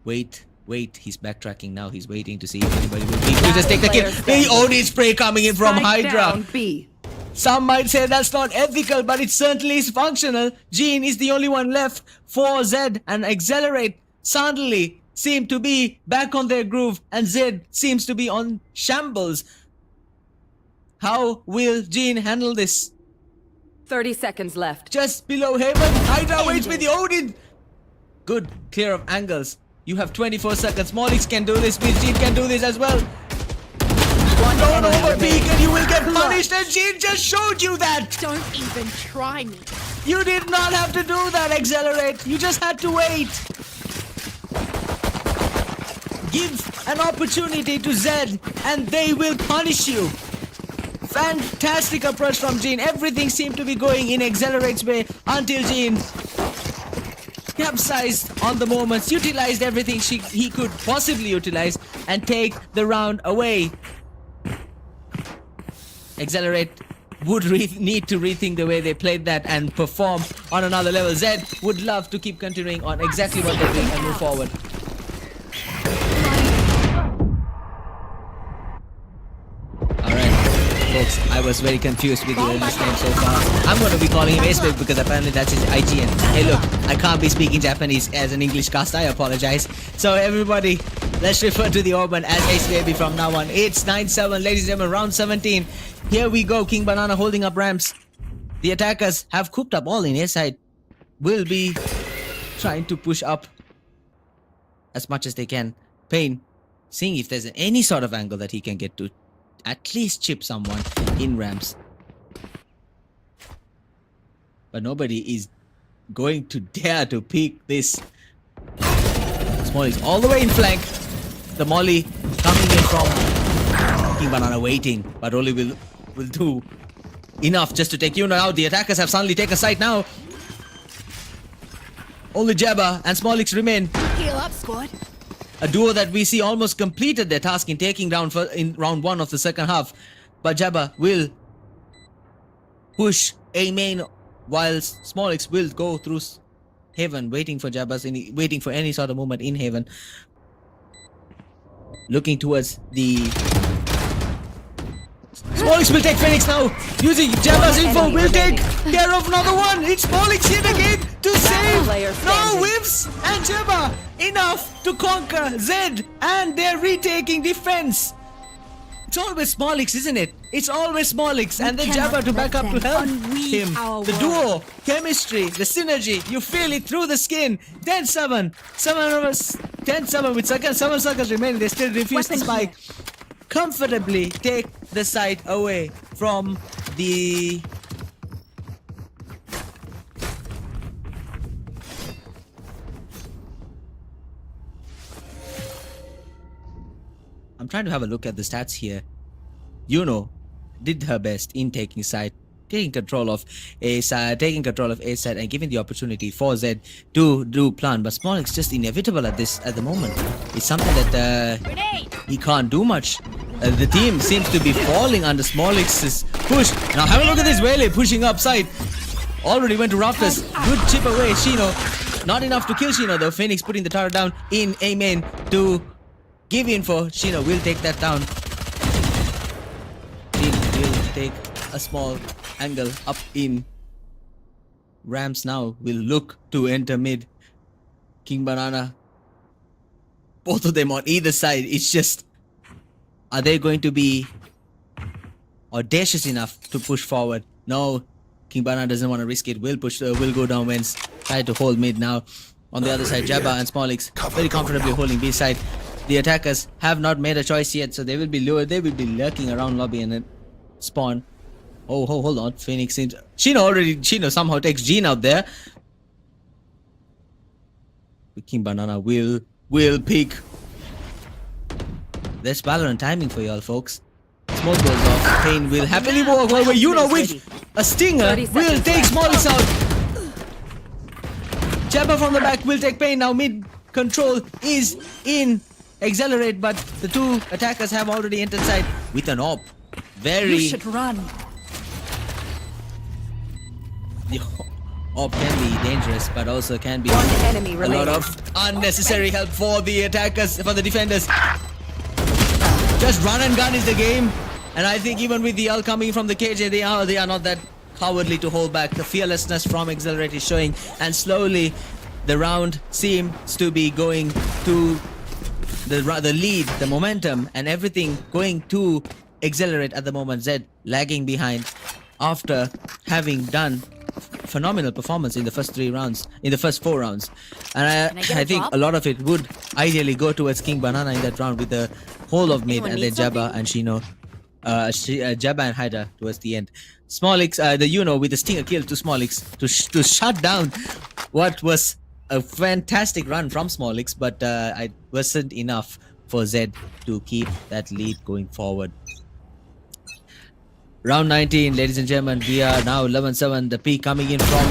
Wait. He's backtracking now. He's waiting to see if anybody will peek. You just take the kill. The Odin spray coming in from Spike Hydra. down, B. Some might say that's not ethical, but it certainly is functional. Gene is the only one left for Zed, and EXCELORATE suddenly seem to be back on their groove, and Zed seems to be on shambles. How will Gene handle this? 30 seconds left. Just below Haven, Hydra waits with the Odin. Good clear of angles. You have 24 seconds. Smolix can do this. Gene can do this as well. Don't overpeak and you will get punished, and Gene just showed you that. Don't even try me. You did not have to do that, EXCELORATE. You just had to wait. Give an opportunity to Zed and they will punish you. Fantastic approach from Gene. Everything seemed to be going in EXCELORATE's way until Gene capsized on the moments, utilized everything he could possibly utilize, and take the round away. EXCELORATE would need to rethink the way they played that and perform on another level. Zed would love to keep continuing on exactly what they're doing and move forward. Alright, folks, I was very confused with your last name so far. I'm going to be calling him Ace because apparently that's his IGN. Hey look, I can't be speaking Japanese as an English cast, I apologize. So everybody, let's refer to the Orban as Ace Baby from now on. It's 9-7, ladies and gentlemen, round 17. Here we go, King Banana holding up ramps. The attackers have cooped up all in A side. Will be trying to push up as much as they can. Pain, seeing if there's any sort of angle that he can get to at least chip someone in ramps. But nobody is going to dare to peek this. Smolix all the way in flank. The molly coming in from King Banana waiting, but only will do enough just to take out. The attackers have suddenly taken sight now. Only Jabba and Smolix remain. Heal up, squad. A duo that we see almost completed their task in taking down in round 1 of the second half. But Jabba will push A main whilst Smolix will go through Haven, waiting for waiting for any sort of movement in Haven. Looking towards the... Smolix will take Phoenix now. Using Jabba's info will take care of another one. It's Smolix hit again to save. No whiffs, and Jabba enough to conquer Zed, and they're retaking defense. It's always Smolix, isn't it? It's always Smolix, and then Jabba to back up to help him. The duo, chemistry, the synergy, you feel it through the skin. 10-7, 10-7 with 7 seconds remaining. They still refuse to spike. Comfortably take the side away from the... I'm trying to have a look at the stats here. Did her best in taking side, taking control of A side, and giving the opportunity for Zed to do plan. But Smolix just inevitable at the moment. It's something that he can't do much. The team seems to be falling under Smolix's push. Now have a look at this Wele pushing upside. Already went to Rafters. Good chip away, Shino. Not enough to kill Shino though. Phoenix putting the turret down in A main to give info. Shino will take that down. Shino will take a small angle up in. Rams now will look to enter mid. King Banana. Both of them on either side. It's just... Are they going to be audacious enough to push forward? No. King Banana doesn't want to risk it. Will go down wins. Try to hold mid now. On the other side, Jabba and Smolix very comfortably holding B side. The attackers have not made a choice yet, so they will be lured. They will be lurking around lobby and then spawn. Oh, hold on. Phoenix seems... Shino somehow takes Gene out there. King Banana will pick. There's Valorant timing for y'all, folks. Smoke goes off. Pain will happily walk away. With a stinger will take Smolix out. Jabba from the back will take pain. Now mid control is in EXCELORATE, but the two attackers have already entered side with an AWP. Very... You should run. The AWP can be dangerous, but also can be One enemy a remaining. lot of unnecessary help for the attackers, for the defenders. Just run and gun is the game, and I think even with the ult coming from the KJ, they are not that cowardly to hold back. The fearlessness from EXCELORATE is showing, and slowly the round seems to be going to the lead, the momentum, and everything going to EXCELORATE at the moment. ZED lagging behind after having done phenomenal performance in the first 3 rounds, in the first 4 rounds, and I think a lot of it would ideally go towards King Banana in that round with the whole of mid, and then Jabba and Shino, Jabba and Hydra towards the end. Smallix, the with the stinger kill to Smallix to shut down what was a fantastic run from Smallix, but it wasn't enough for ZED to keep that lead going forward. Round 19, ladies and gentlemen, we are now 11-7. The peak coming in from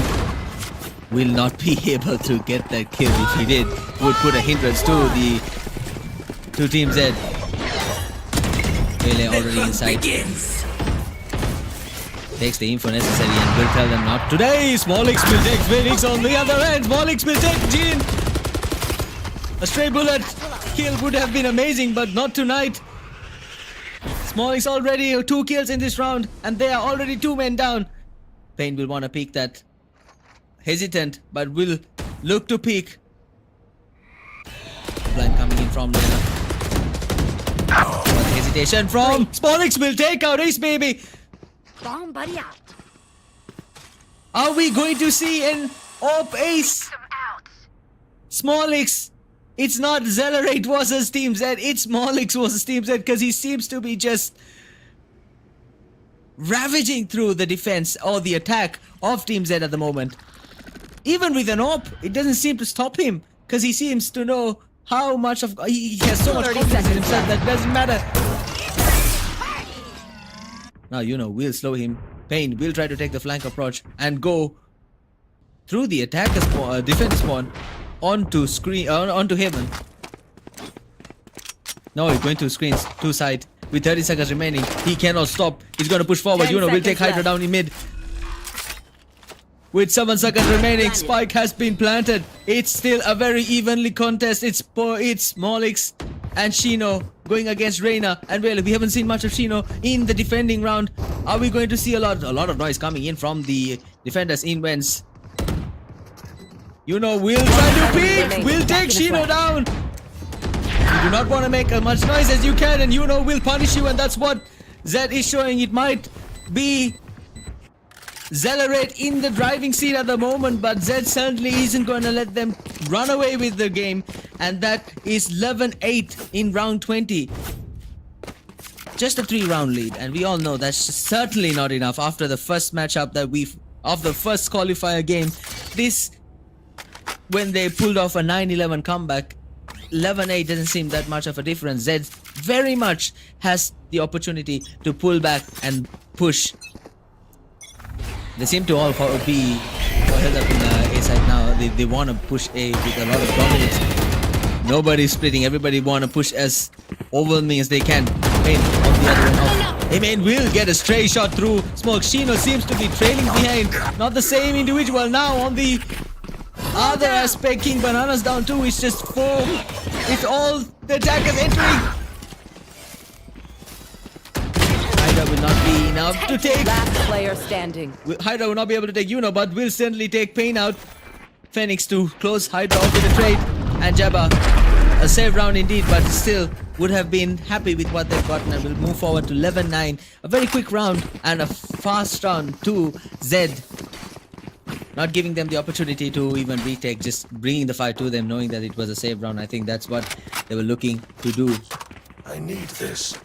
will not be able to get that kill. If he did, would put a hindrance to the Team Z. Melee already inside. Takes the info necessary and will tell them not today. Smallix will take Phoenix on the other end. Smallix will take Jean. A stray bullet kill would have been amazing, but not tonight. Smallix already 2 kills in this round, and they are already 2 men down. Pain will want to peek that. Hesitant, but will look to peek. Blind coming in from Lena. What hesitation from Smallix will take out Ace Baby. Bomb buddy out. Are we going to see an AWP Ace? Smallix. It's not EXCELORATE versus Team Z, it's Smallix versus Team Z, because he seems to be just ravaging through the defense or the attack of Team Z at the moment. Even with an AWP, it doesn't seem to stop him, because he seems to know how much of... He has so much confidence in himself that doesn't matter. Now, we'll slow him. Pain will try to take the flank approach and go through the attacker spawn, defense spawn, onto heaven. No, he's going to screens, 2 side. With 30 seconds remaining, he cannot stop. He's going to push forward. Will take Hydra down in mid. With 7 seconds remaining, spike has been planted. It's still a very evenly contest. It's Smallix and Shino going against Reina. And well, we haven't seen much of Shino in the defending round. Are we going to see a lot of noise coming in from the defenders in Wens? Will try to peek. Will take Shino down. You do not want to make as much noise as you can, and will punish you, and that's what ZED is showing. It might be EXCELORATE in the driving seat at the moment, but ZED certainly isn't going to let them run away with the game, and that is 11-8 in round 20. Just a 3-round lead, and we all know that's certainly not enough after the first matchup of the first qualifier game. When they pulled off a 9-11 comeback, 11-8 doesn't seem that much of a difference. ZED very much has the opportunity to pull back and push. They seem to all be held up in the A side now. They want to push A with a lot of dominance. Nobody's splitting. Everybody want to push as overwhelming as they can. Pain on the other end. Amen will get a stray shot through. Smoke. Shino seems to be trailing behind. Not the same individual now on the other aspect. King Banana's down too. It's just 4. It's all the attackers entering. Hydra will not be enough to take. Last player standing. Hydra will not be able to take but will certainly take Pain out. Phoenix to close Hydra off with a trade. And Jabba, a save round indeed, but still would have been happy with what they've gotten and will move forward to 11-9. A very quick round and a fast round to ZED. Not giving them the opportunity to even retake, just bringing the fight to them, knowing that it was a save round. I think that's what they were looking to do. I need this.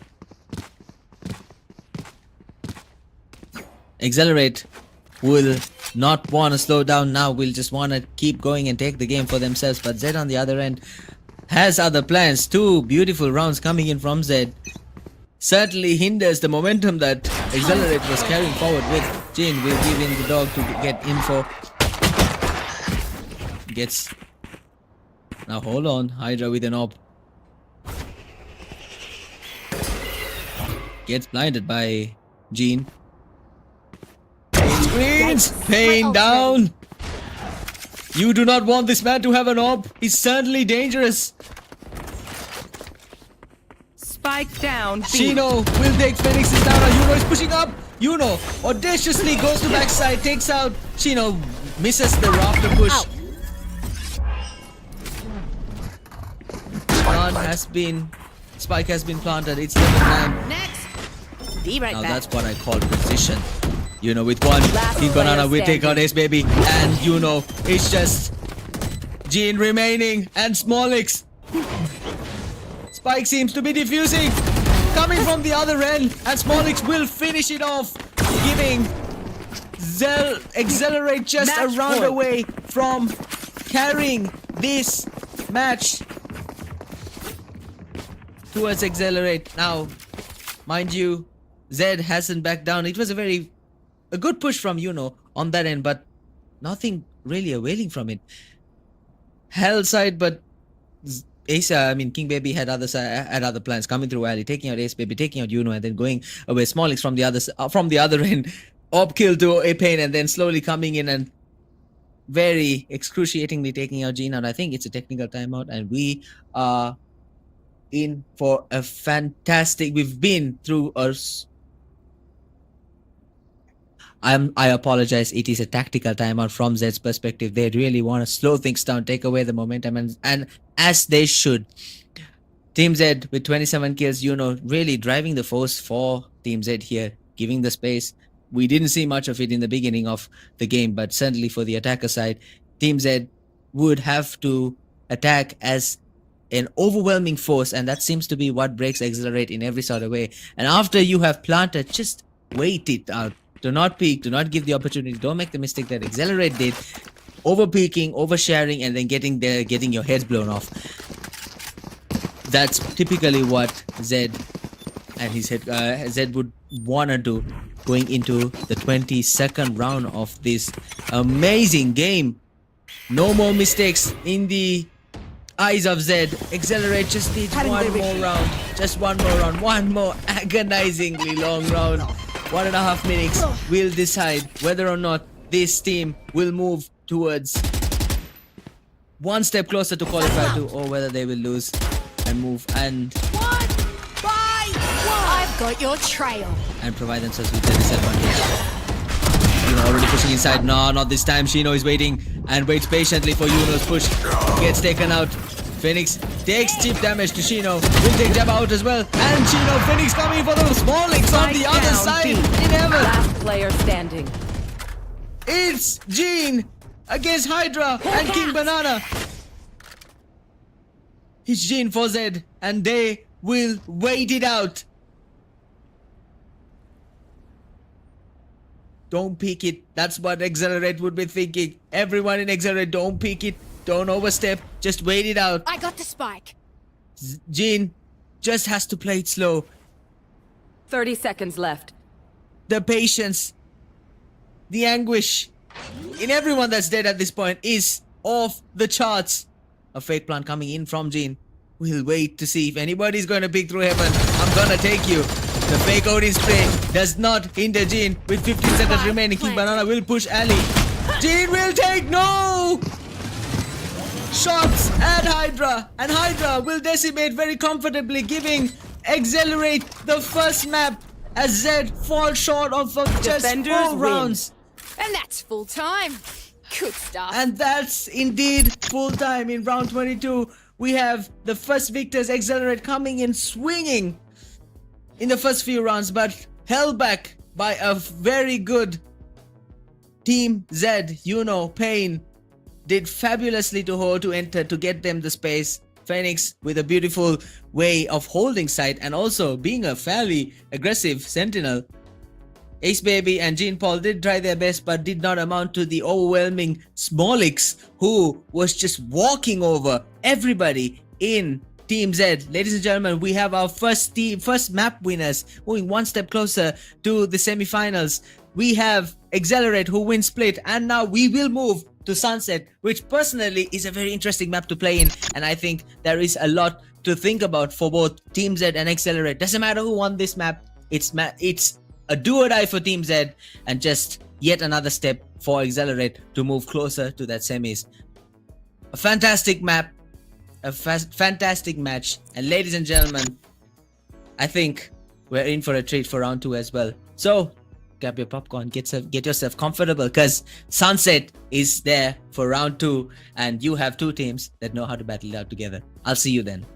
EXCELORATE will not want to slow down now, will just want to keep going and take the game for themselves. But ZED on the other end has other plans. 2 beautiful rounds coming in from ZED. Certainly hinders the momentum that EXCELORATE was carrying forward with. Jin will give in the dog to get info. gets... Now hold on, Hydra with an op. Gets blinded by Jean. Pain screens! Pain down! You do not want this man to have an op. He's certainly dangerous. Spike down. B. Chino will take Phoenix's down. Yuno is pushing up. Yuno audaciously goes to backside, takes out. Chino misses the rafter push. Spike has been planted. It's level 9. Next. Be right Now back. that's what I call precision. You know, with one Last King Banana player will take out standing. Ace Baby, and you know it's just Jean remaining and Smolix. Spike seems to be defusing, coming from the other end, and Smolix will finish it off, giving EXCELORATE just Match a round point. away from carrying this match towards EXCELORATE. Now, mind you, Zed hasn't backed down. It was a good push from Yuno on that end, but nothing really availing from it. Hell side, but King Baby had other plans, coming through alley, taking out Ace Baby, taking out Yuno, and then going away. Smolix from the other end, op kill to a pain, and then slowly coming in and very excruciatingly taking out Jean. And I think it's a technical timeout, and we are in for a fantastic. We've been through a... I apologize. It is a tactical timeout from Zed's perspective. They really want to slow things down, take away the momentum, and as they should. Team Zed with 27 kills, really driving the force for Team Zed here, giving the space. We didn't see much of it in the beginning of the game, but certainly for the attacker side, Team Zed would have to attack as an overwhelming force, and that seems to be what breaks EXCELORATE in every sort of way. And after you have planted, just wait it out. Do not peek, do not give the opportunity. Don't make the mistake that EXCELORATE did, over peeking, oversharing, and then getting your heads blown off. That's typically what Zed and his head Zed would wanna do going into the 22nd round of this amazing game. No more mistakes in the eyes of Zed. EXCELORATE just needs one more round. Just one more round. One more agonizingly long round. 1.5 minutes will decide whether or not this team will move towards one step closer to qualify to, or whether they will lose and move and I've got your trail. provide themselves with a disadvantage. Already pushing inside. No, not this time. Shino is waiting and waits patiently for Yuno's push. Gets taken out. Phoenix takes cheap damage to Shino. Will take jab out as well. And Shino, Phoenix coming for the Smolix on the other side. In heaven. Last player standing. It's Jean against Hydra and King Banana. It's Jean for Zed, and they will wait it out. Don't peek it. That's what EXCELORATE would be thinking. Everyone in EXCELORATE, don't peek it. Don't overstep. Just wait it out. I got the spike. Jean just has to play it slow. 30 seconds left. The patience, the anguish in everyone that's dead at this point is off the charts. A fake plant coming in from Jean. We'll wait to see if anybody's going to peek through heaven. I'm gonna take you. The fake Odin spray does not hinder Jean. With 15 seconds remaining, King Banana will push Ali. Jean will take no shots at Hydra, and Hydra will decimate very comfortably, giving EXCELORATE the first map as Zed falls short of just Defenders 4 win. rounds. And that's full time. Good stuff. And that's indeed full time. In round 22, we have the first victors, EXCELORATE, coming in swinging in the first few rounds, but held back by a very good Team Zed. Pain did fabulously to enter to get them the space. Phoenix with a beautiful way of holding side and also being a fairly aggressive sentinel. Ace Baby and Jean Paul did try their best, but did not amount to the overwhelming Smolix, who was just walking over everybody in Team Zed. Ladies and gentlemen, we have our first map winners moving one step closer to the semifinals. We have EXCELORATE, who wins split, and now we will move to Sunset, which personally is a very interesting map to play in, and I think there is a lot to think about for both Team Z and EXCELORATE. Doesn't matter who won this map, it's a do or die for Team Z, and just yet another step for EXCELORATE to move closer to that semis. A fantastic map, a fantastic match, and ladies and gentlemen, I think we're in for a treat for round 2 as well. So grab your popcorn, get yourself comfortable, because Sunset is there for round 2, and you have 2 teams that know how to battle it out together. I'll see you then.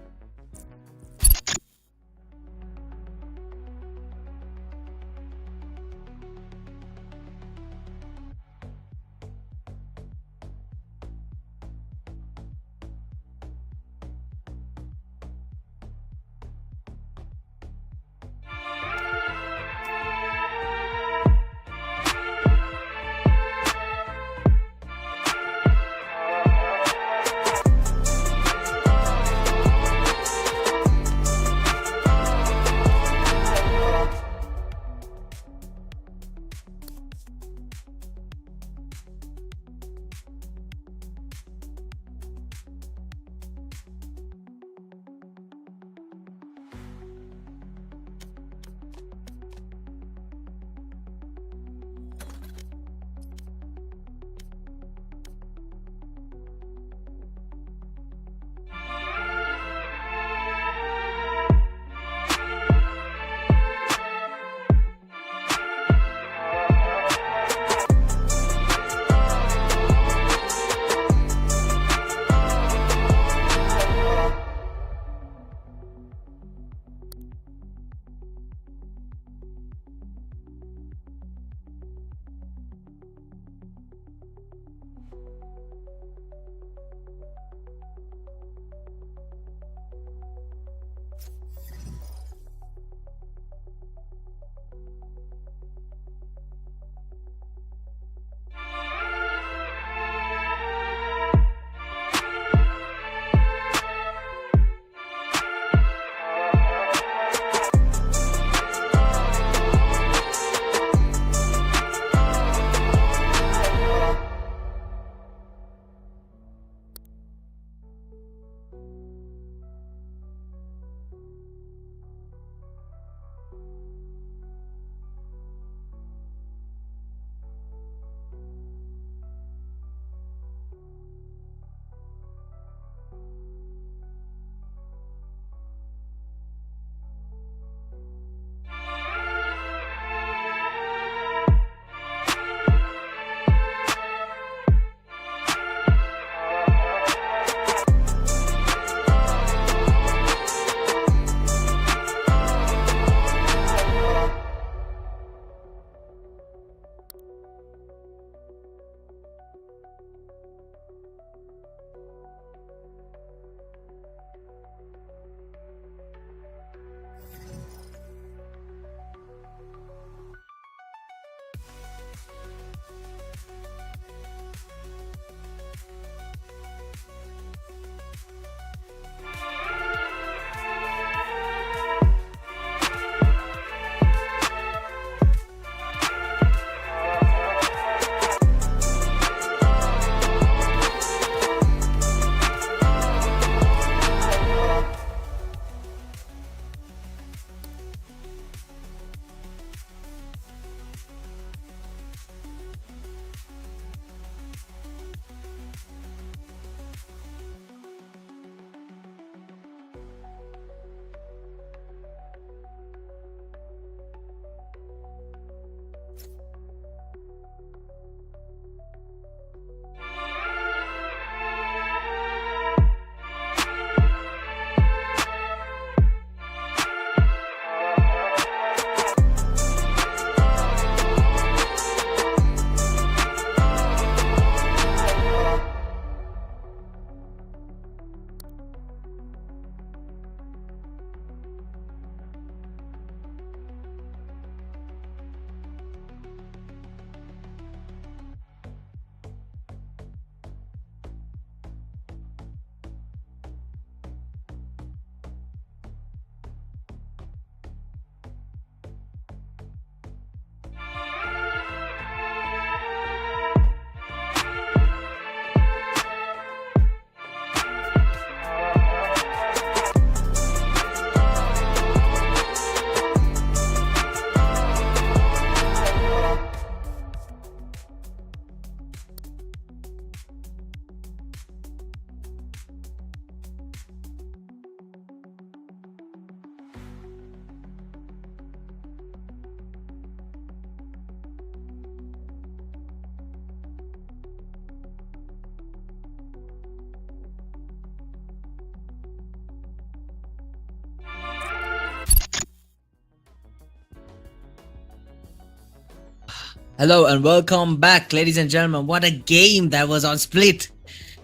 Hello and welcome back, ladies and gentlemen. What a game that was on Split.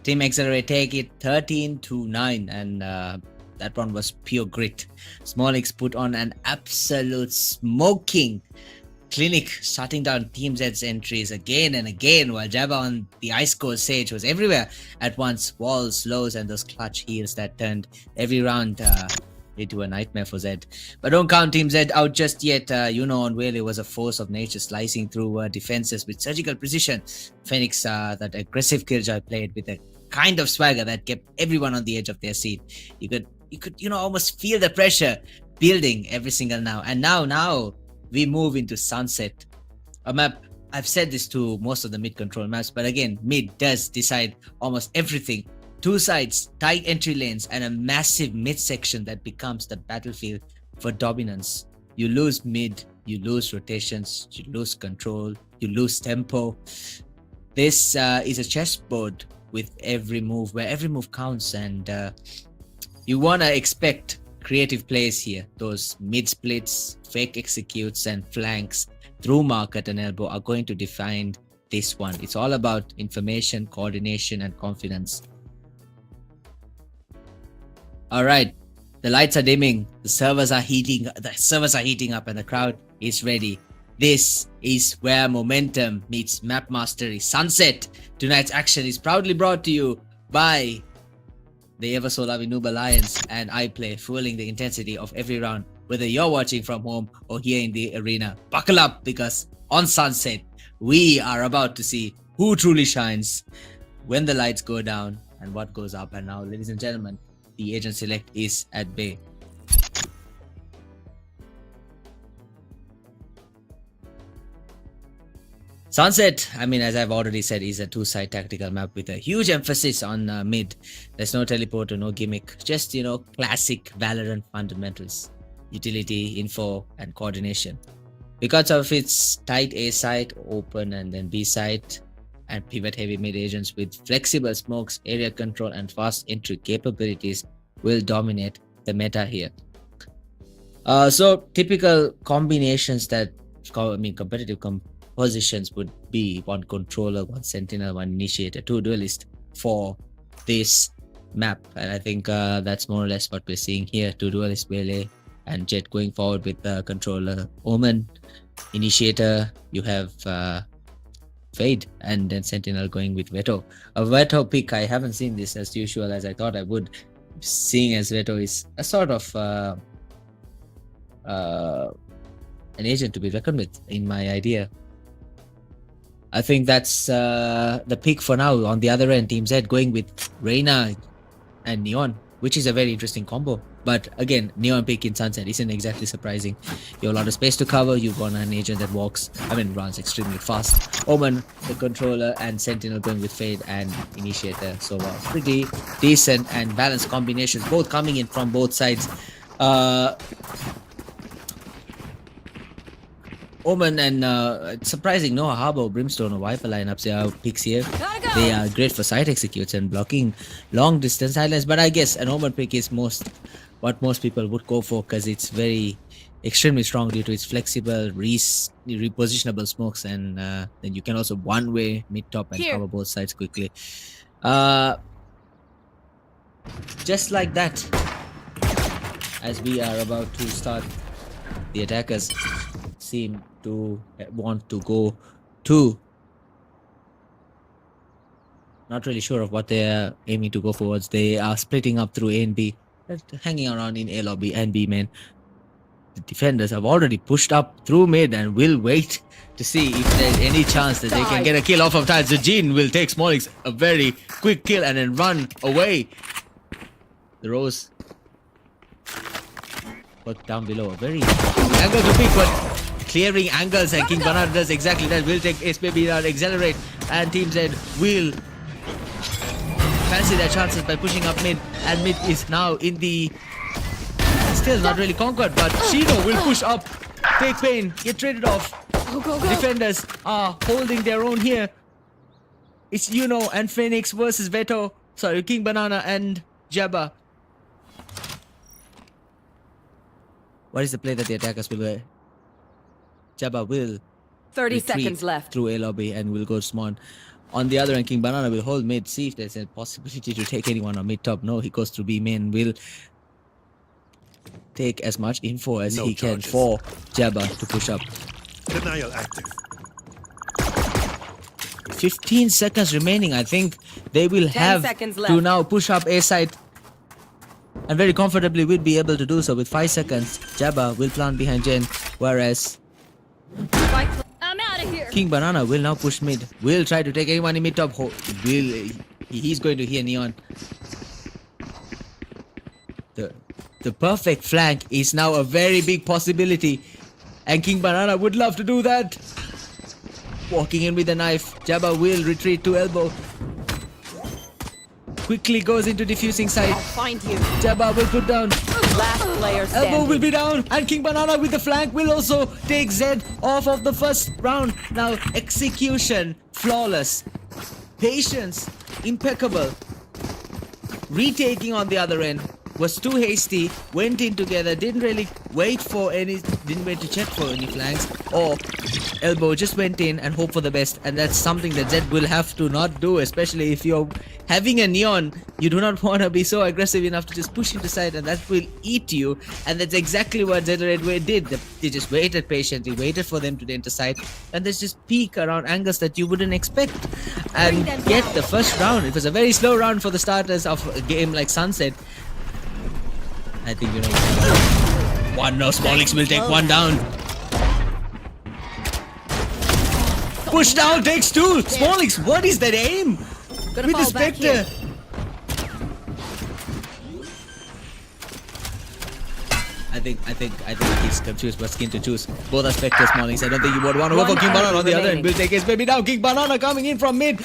Team Accelerate take it 13-9, and that one was pure grit. Smolix put on an absolute smoking clinic, shutting down Team Z's entries again and again, while Jabba on the Ice Core Sage was everywhere at once. Walls, slows, and those clutch heals that turned every round into a nightmare for Zed. But don't count Team Zed out just yet. On Whaley was a force of nature, slicing through defenses with surgical precision. Phoenix, that aggressive killjoy, played with a kind of swagger that kept everyone on the edge of their seat. You could almost feel the pressure building every single now. And now we move into Sunset, a map. I've said this to most of the mid control maps, but again, mid does decide almost everything. Two sides, tight entry lanes, and a massive mid section that becomes the battlefield for dominance. You lose mid, you lose rotations, you lose control, you lose tempo. This is a chessboard with every move, where every move counts, and you want to expect creative plays here. Those mid splits, fake executes, and flanks through market and elbow are going to define this one. It's all about information, coordination, and confidence. All right, the lights are dimming, the servers are heating up, and the crowd is ready. This is where momentum meets map mastery. Sunset. Tonight's action is proudly brought to you by the ever so loving Noob Alliance and IPLAY, fueling the intensity of every round, whether you're watching from home or here in the arena. Buckle up, because on Sunset, we are about to see who truly shines when the lights go down and what goes up. And now, ladies and gentlemen, the agent select is at bay. Sunset, as I've already said, is a two-side tactical map with a huge emphasis on mid. There's no teleporter, no gimmick, just classic Valorant fundamentals: utility, info, and coordination. Because of its tight A side, open, and then B side, and pivot heavy mid agents with flexible smokes, area control, and fast entry capabilities will dominate the meta here. So typical combinations that competitive compositions would be one controller, one sentinel, one initiator, two duelist for this map, and I think that's more or less what we're seeing here. Two duelist, Whaley and Jet going forward with the controller Omen. Initiator, you have Fade, and then Sentinel going with Veto. A Veto pick, I haven't seen this as usual as I thought I would, seeing as Veto is a sort of an agent to be reckoned with in my idea. I think that's the pick for now. On the other end, Team Z going with Reyna and Neon, which is a very interesting combo. But again, Neon pick in Sunset isn't exactly surprising. You have a lot of space to cover. You've got an agent that runs extremely fast. Omen, the controller, and Sentinel going with Fade and Initiator. So pretty decent and balanced combinations, both coming in from both sides. Omen and surprising no Harbor, Brimstone or Viper lineups. They are picks here. They are great for side executes and blocking long distance silence. But I guess an Omen pick is what most people would go for, because it's extremely strong due to its flexible repositionable smokes, and then you can also one way mid top and cover both sides quickly. Just like that, as we are about to start, the attackers seem to want to go to, not really sure of what they're aiming to go forwards. They are splitting up through A and B, hanging around in A lobby and B main. The defenders have already pushed up through mid and will wait to see if there's any chance that they can get a kill off of that. Zajin will take Smolix a very quick kill and then run away. The Rose but down below, a very angle to pick, but clearing angles, and King Bernard does exactly that. Will take SPB down, Accelerate, and Team Z will fancy their chances by pushing up mid, and mid is now in the, still not really conquered, but Shino will push up, take pain, get traded off. Go. Defenders are holding their own here. It's and Phoenix versus Veto, sorry, King Banana and Jabba. What is the play that the attackers will wear? Jabba will 30 retreat seconds left. through A lobby and will go spawn. On the other end, King Banana will hold mid, see if there's a possibility to take anyone on mid top. No, he goes through B main, will take as much info as No he can charges. for Jabba to push up. Denial active. 15 seconds remaining. I think they will 10 have seconds to left. now push up A side. And very comfortably will be able to do so with 5 seconds. Jabba will plant behind Jen, whereas Spike I'm out of here. King Banana will now push mid. Will try to take anyone in mid top. He's going to hear Neon. The perfect flank is now a very big possibility. And King Banana would love to do that. Walking in with a knife. Jabba will retreat to elbow. Quickly goes into diffusing side. Find you. Jabba will put down. last player standing. Elbow will be down, and King Banana with the flank will also take ZED off of the first round. Now, execution, flawless. Patience, impeccable. Retaking on the other end was too hasty, went in together, didn't wait to check for any flanks, or elbow just went in and hope for the best. And that's something that ZED will have to not do, especially if you're having a neon. You do not want to be so aggressive enough to just push into side, and that will eat you. And that's exactly what ZED did. They just waited patiently, waited for them to enter side, and they just peek around angles that you wouldn't expect and get the first round. It was a very slow round for the starters of a game like Sunset. I think one now. Smallix will take one down. Push down, takes two. Smallix, what is that aim? With the Spectre. I think he's confused what skin to choose. Both are Spectre, Smallix. I don't think you would want to go for King Banana on the other end. Will take his baby down. King Banana coming in from mid.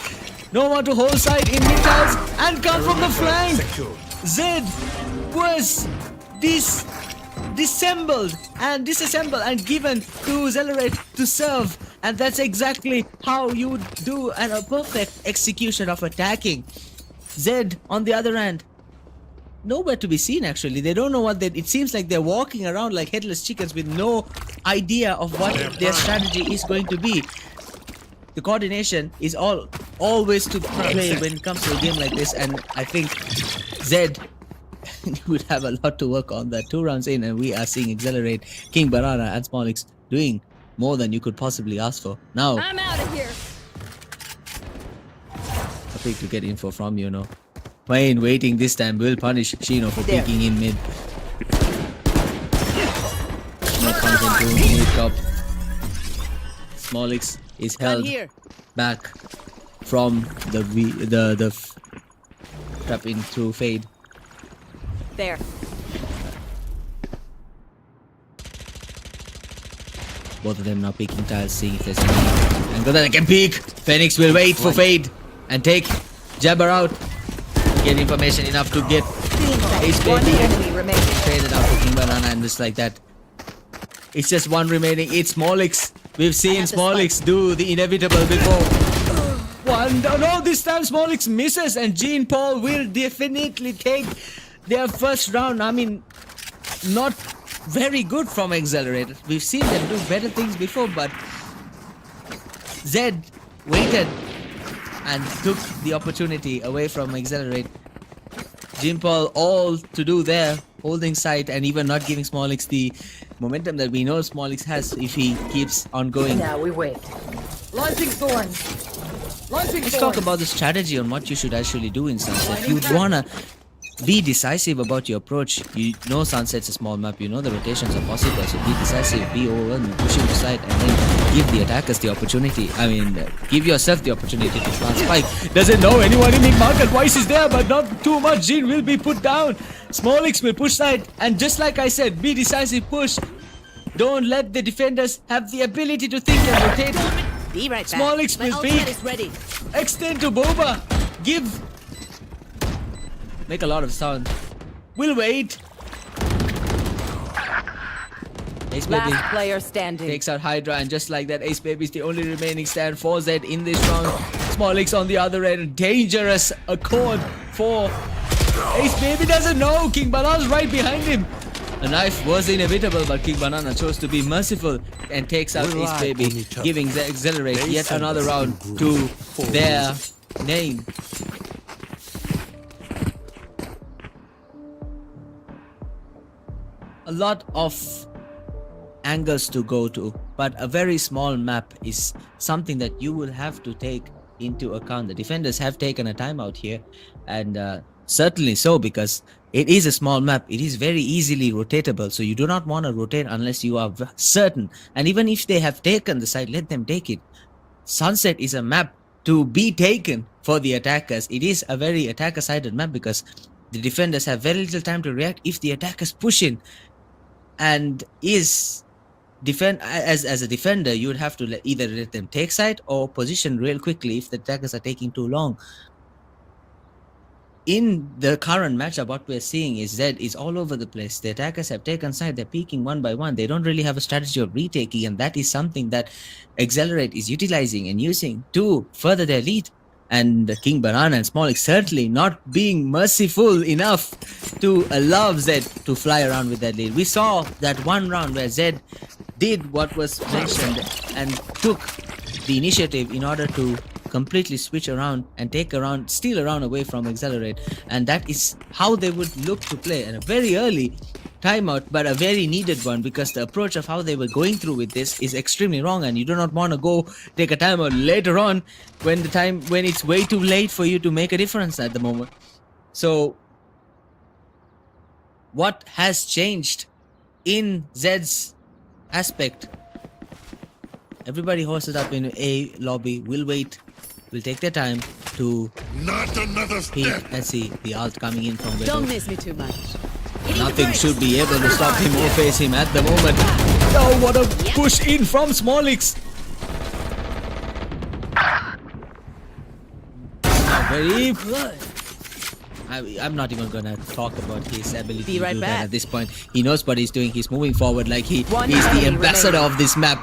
No one to hold side in mid tiles and come from the flank. ZED was disassembled and given to ZELORATE to serve, and that's exactly how you would do a perfect execution of attacking. ZED on the other hand, nowhere to be seen. Actually, they don't know what it seems like they're walking around like headless chickens with no idea of what their strategy is going to be. The coordination is always to play when it comes to a game like this, and I think ZED would have a lot to work on that. 2 rounds in, and we are seeing EXCELORATE, King Banana, and Smallix doing more than you could possibly ask for. Now, I'm out of here. I think to get info from Wayne waiting this time will punish Shino for peeking in mid. Shino comes into mid top. Smallix is held back from the trap in through fade. There. Both of them now peeking tiles, seeing if there's any angle that I can peek. Phoenix will wait for fade and take Jabber out. Get information enough to get Ace One Baby enemy remaining. traded out for King Banana, and just like that. It's just one remaining. It's Smallix. We've seen Smallix do the inevitable before. No, this time Smallix misses, and Jean Paul will definitely take their first round. I mean, not very good from EXCELORATE. We've seen them do better things before, but ZED waited and took the opportunity away from EXCELORATE. Jean Paul all to do there, holding side and even not giving Smallix the momentum that we know Smallix has if he keeps on going. Now we wait. Launching thorn. Let's talk about the strategy on what you should actually do in Sunset. You'd wanna be decisive about your approach. You know Sunset's a small map, you know the rotations are possible, so be decisive, be overwhelming, push him to side, and then give the attackers the opportunity. Give yourself the opportunity to plant spike. Doesn't know anyone in mid-market. Weiss is there, but not too much. Jean will be put down. Smallix will push side, and just like I said, be decisive, push. Don't let the defenders have the ability to think and rotate. Be right back. Smallix will peek. Ready. Extend to Boba. Make a lot of sound. We'll wait. Ace Baby Last player standing. takes out Hydra, and just like that, Ace Baby is the only remaining stand for ZED in this round. Smallix on the other end. Dangerous accord for Ace Baby. Doesn't know. King Banana's right behind him. A knife was inevitable, but King Banana chose to be merciful and takes out Ace Baby, giving the Accelerate yet another round to their name. A lot of angles to go to, but a very small map is something that you will have to take into account. The defenders have taken a timeout here, and certainly so, because it is a small map. It is very easily rotatable, so you do not want to rotate unless you are certain. And even if they have taken the side, let them take it. Sunset is a map to be taken for the attackers. It is a very attacker-sided map because the defenders have very little time to react if the attackers push in. And as a defender, you would have to either let them take side or position real quickly if the attackers are taking too long. In the current matchup, what we're seeing is ZED is all over the place. The attackers have taken side. They're peeking one by one. They don't really have a strategy of retaking, and that is something that Accelerate is utilizing and using to further their lead. And King Banana and Smolix certainly not being merciful enough to allow ZED to fly around with that lead. We saw that one round where ZED did what was mentioned and took the initiative in order to completely switch around and steal a round away from Accelerate. And that is how they would look to play. And a very early timeout, but a very needed one, because the approach of how they were going through with this is extremely wrong, and you do not want to go take a timeout later on when it's way too late for you to make a difference at the moment. So what has changed in Zed's aspect? Everybody hosted up in A lobby. We'll wait. We'll take their time to Not another peek step. and see the ult coming in from Don't Widow. miss me too much. Nothing should be able to stop him or face him at the moment. Oh, what a push in from Smolix. Very good. I'm not even gonna talk about his ability Be to right do back. that at this point. He knows what he's doing. He's moving forward like he's the enemy ambassador remaining. of this map.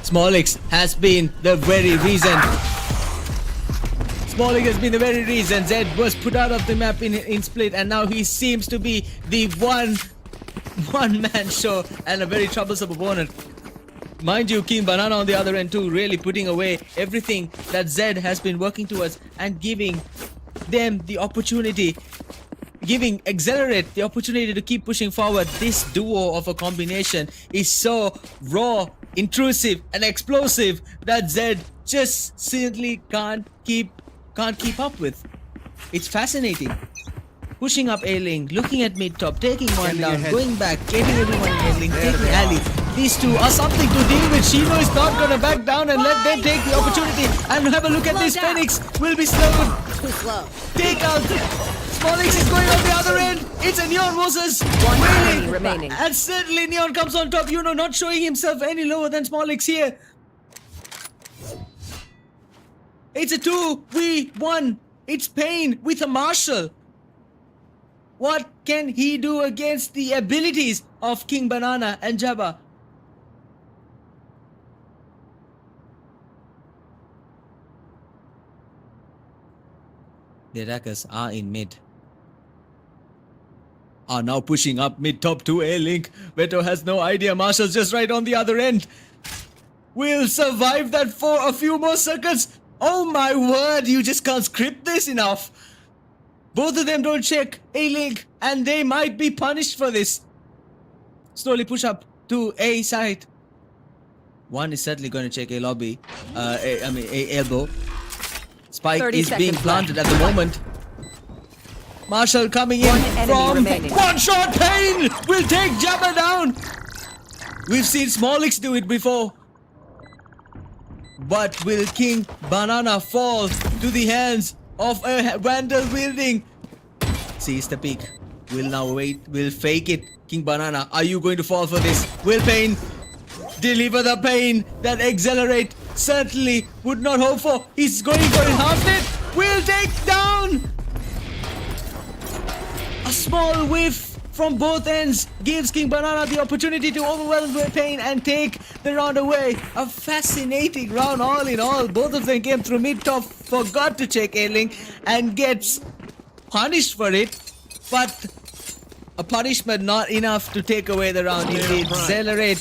Smolix has been the very reason. Smolix has been the very reason Zed was put out of the map in Split, and now he seems to be the one-man show and a very troublesome opponent. Mind you, King Banana on the other end too, really putting away everything that Zed has been working towards and giving them the opportunity, giving Accelerate the opportunity to keep pushing forward. This duo of a combination is so raw, intrusive and explosive that Zed just simply can't keep up with. It's fascinating. Pushing up A-Link, looking at mid-top, taking one down, going back, getting everyone in A-Link, taking Ali. These two are something to deal with. Shino is not gonna back down and let them take the opportunity. And have a look at this. Phoenix will be slowed. Too slow. Take out. Smolix is going on the other end. It's a Neon versus One Whaley. enemy remaining. And certainly Neon comes on top. You know, not showing himself any lower than Smolix here. It's a 2v1. It's Pain with a Marshall. What can he do against the abilities of King Banana and Jabba? The attackers are in mid. Are now pushing up mid top to A-Link. Veto has no idea. Marshall's just right on the other end. Will survive that for a few more seconds. Oh my word, you just can't script this enough. Both of them don't check A-Link, and they might be punished for this. Slowly push up to A side. One is certainly going to check A lobby. A elbow. Spike 30 is being seconds planted at the moment. Marshall coming in One enemy from remaining. one shot. Pain will take Jabba down. We've seen Smolix do it before. But will King Banana fall to the hands of a Vandal wielding? Sees the peak. Will now wait. Will fake it. King Banana, are you going to fall for this? Will Pain deliver the pain that Accelerate certainly would not hope for? He's going for it. Half net. Will take down. A small whiff from both ends gives King Banana the opportunity to overwhelm Pain and take the round away. A fascinating round all in all. Both of them came through mid-top, forgot to check A-Link and gets punished for it. But a punishment, not enough to take away the round. Indeed, EXCELORATE,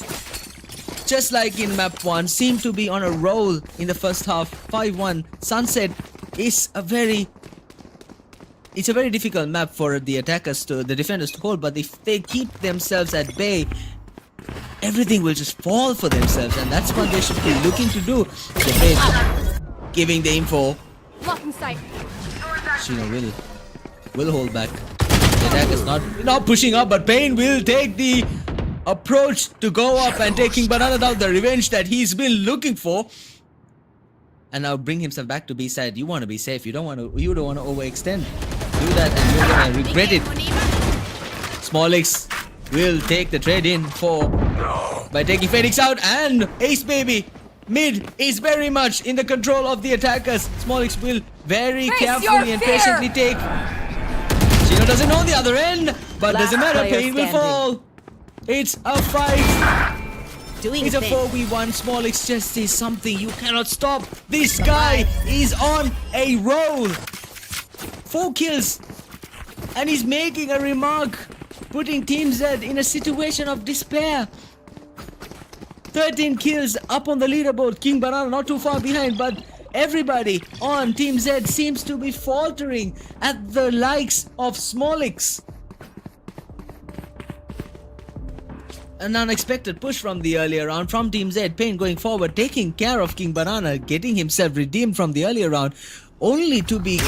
just like in map 1, seemed to be on a roll in the first half. 5-1. Sunset is a very difficult map for the defenders to hold, but if they keep themselves at bay, everything will just fall for themselves, and that's what they should be looking to do. The bait, giving the info. Blocking sight. Shino will hold back. The attackers not pushing up, but Pain will take the approach to go up and taking Banana down, the revenge that he's been looking for. And now bring himself back to B side. You want to be safe. You don't want to overextend. Do that and you're gonna regret it. Smolix will take the trade in by taking Phoenix out, and Ace Baby mid is very much in the control of the attackers. Smolix will very carefully and patiently take. Shino doesn't know the other end, but doesn't matter. Pain will fall. It's a fight. It's a 4v1. Smolix just is something you cannot stop. This guy is on a roll. 4 kills, and he's making a remark, putting Team Z in a situation of despair. 13 kills up on the leaderboard. King Banana not too far behind, but everybody on Team Z seems to be faltering at the likes of Smolix. An unexpected push from the earlier round from Team Z. Pain going forward, taking care of King Banana, getting himself redeemed from the earlier round, only to be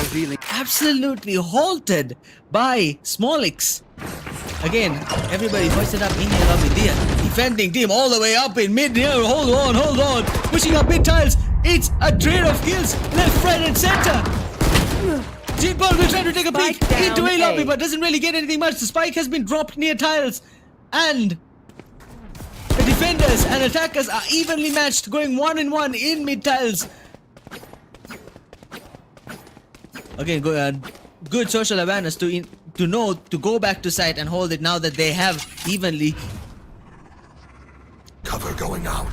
absolutely halted by Smolix. Again, everybody hoisted up in here, lovely dear. Defending team all the way up in mid here. Hold on. Pushing up mid tiles. It's a trade of kills, left, right, and center. G-Ball will try to take a peek into A lobby, but doesn't really get anything much. The spike has been dropped near tiles, and the defenders and attackers are evenly matched, going 1-1 in mid tiles. Again, good social awareness to know to go back to site and hold it now that they have evenly. Cover going out.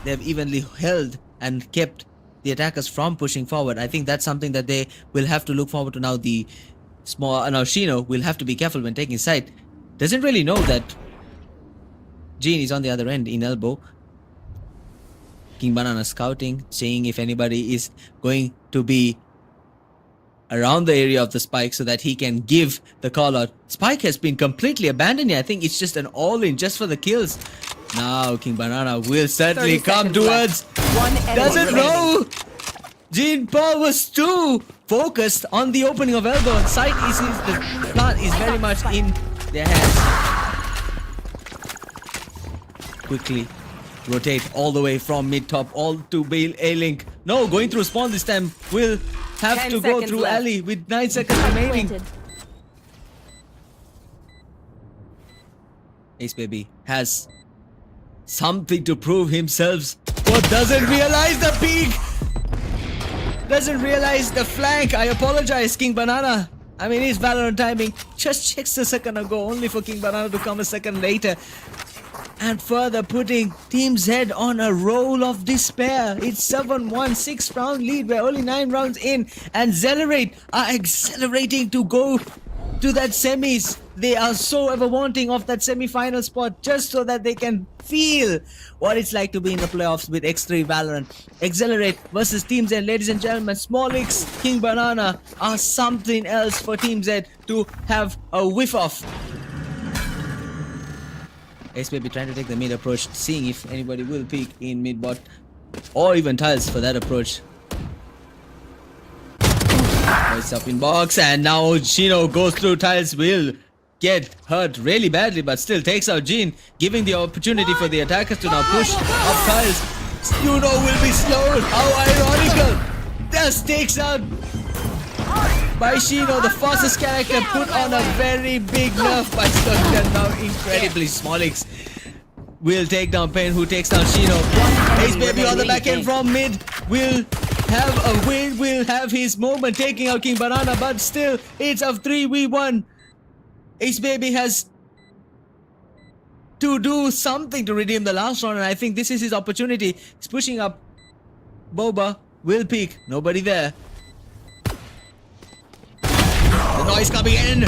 They have evenly held and kept the attackers from pushing forward. I think that's something that they will have to look forward to now. The now Shino will have to be careful when taking site. Doesn't really know that Jean is on the other end in elbow. King Banana scouting, seeing if anybody is going to be around the area of the spike so that he can give the call out. Spike has been completely abandoned here. I think it's just an all-in just for the kills. Now King Banana will certainly come towards. Doesn't know. Jean Paul was too focused on the opening of elbow. Sight is the plant is very much in their hands. Quickly rotate all the way from mid top all to Bale A-Link. No, going through spawn this time. Will have to go through left. alley with 9 seconds remaining. Ace Baby has something to prove himself, but doesn't realize the peak. Doesn't realize the flank. I apologize, King Banana. I mean, his Valorant timing just checks a second ago, only for King Banana to come a second later. And further putting Team Z on a roll of despair. It's 7-1, 6-round lead. We're only 9 rounds in, and EXCELORATE are accelerating to go to that semis. They are so ever wanting of that semi-final spot, just so that they can feel what it's like to be in the playoffs with X3 Valorant. EXCELORATE versus Team Z, ladies and gentlemen. Smolix, King Banana are something else for Team Z to have a whiff of. Ace Baby trying to take the mid approach, seeing if anybody will peek in mid bot or even tiles for that approach. It's up in box, and now Shino goes through tiles, will get hurt really badly, but still takes out Jean, giving the opportunity for the attackers to now push up tiles. Shino will be slowed. How ironical! Just takes out by Shino, the fastest character, put on a very big nerf by slowing them down incredibly. Smolix will take down Pain, who takes down Shino. Ace Baby on the back end from mid will have a win, will have his moment taking out King Banana, but still it's a 3v1. Ace Baby has to do something to redeem the last round, and I think this is his opportunity. He's pushing up. Boba will peek. Nobody there. The noise coming in.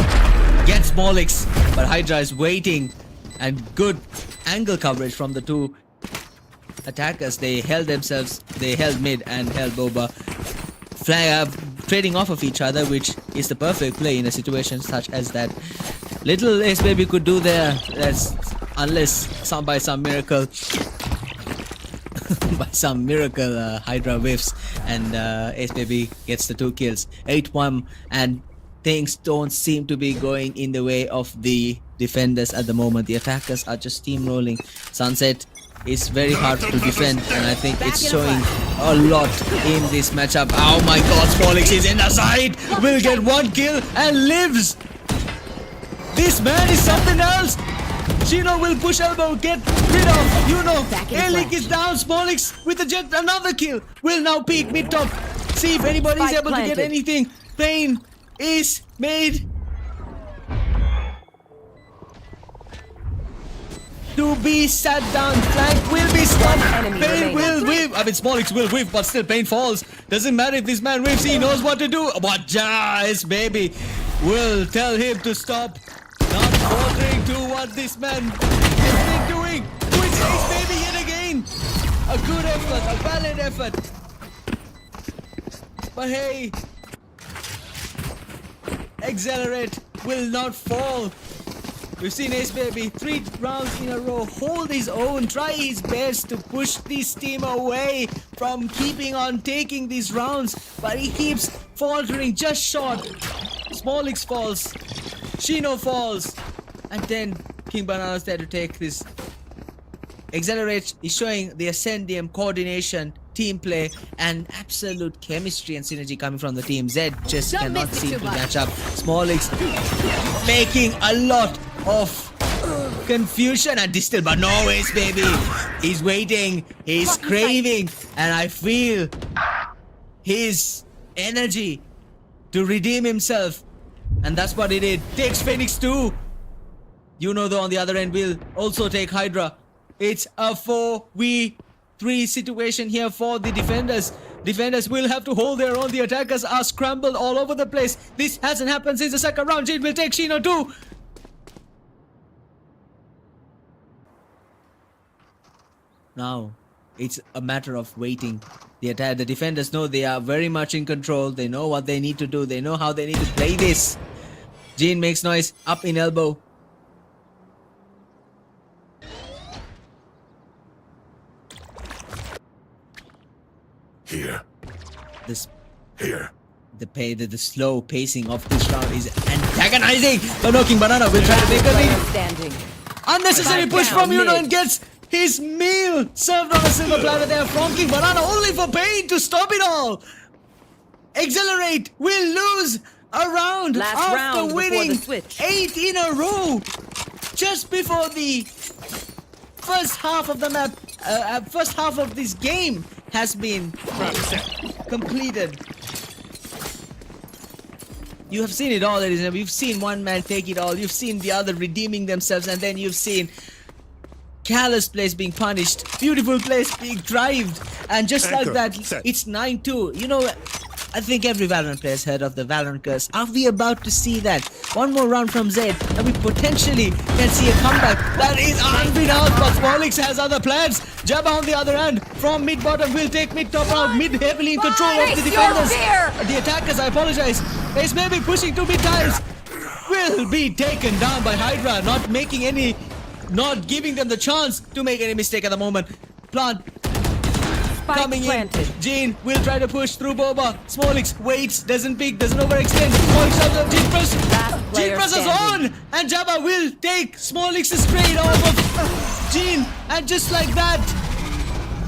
gets Smolix, but Hydra is waiting, and good angle coverage from the two attackers. They held mid and held Boba, trading off of each other, which is the perfect play in a situation such as that. Little Ace Baby could do there, unless by some miracle Hydra whiffs and Ace Baby gets the 2 kills. 8-1, and things don't seem to be going in the way of the defenders at the moment. The attackers are just steamrolling. Sunset is very hard to defend, and I think it's showing a lot in this matchup. Oh my god, Smolix is in the side, will get 1 kill and lives. This man is something else. Chino will push elbow, get rid of, Elik is down. Smolix with the jet, another kill. Will now peek mid top, see if anybody is able to get anything. Pain is made to be sat down. Flank will be stunned. Pain will whiff. I mean, Smolix will whiff, but still Pain falls. Doesn't matter if this man whiffs, he knows what to do. But Ace Baby will tell him to stop. Not ordering to what this man has been doing. Who is Ace Baby yet again? A good effort, a valid effort. But hey, EXCELORATE will not fall. We've seen Ace Baby 3 rounds in a row hold his own, try his best to push this team away from keeping on taking these rounds, but he keeps faltering just short. Smolix falls, Chino falls, and then King Banana's there to take this. EXCELORATE is showing the Ascendium coordination, team play, and absolute chemistry and synergy coming from the team. Zed just cannot seem to match up. Smolix making a lot of confusion and distill, but no, Ace Baby, he's waiting, he's craving, and I feel his energy to redeem himself, and that's what he did. Takes Phoenix too. Though on the other end will also take Hydra. It's a 4v3 situation here for the defenders. Defenders will have to hold their own. The attackers are scrambled all over the place. This hasn't happened since the second round. Jin will take Chino too. Now, it's a matter of waiting. The defenders know they are very much in control. They know what they need to do. They know how they need to play this. Jin makes noise up in elbow. Here. Here. The slow pacing of this round is antagonizing. But no, King Banana will try to make a lead. Unnecessary push from and gets his meal served on a silver platter there from King Banana, only for Pain to stop it all. EXCELORATE will lose a round after winning 8 in a row. Just before the first half of the map, first half of this game has been completed. You have seen it all, ladies and gentlemen. You've seen one man take it all. You've seen the other redeeming themselves, and then you've seen Callous plays being punished, beautiful plays being thrived, and just like that, it's 9-2. I think every Valorant player has heard of the Valorant curse. Are we about to see that? One more round from Zed, and we potentially can see a comeback. That is unbeknownst, but Smolix has other plans. Jabba on the other end, from mid-bottom, will take mid-top out, mid heavily in control of the defenders. The attackers, I apologize. Ace Baby pushing to mid-tiles, will be taken down by Hydra, not giving them the chance to make any mistake at the moment. Plant coming in. Jin will try to push through Boba. Smolix waits, doesn't peek, doesn't overextend. Smolix does the Jin press. Jin presses on, and Jabba will take Smolix's trade off of Jin, and just like that,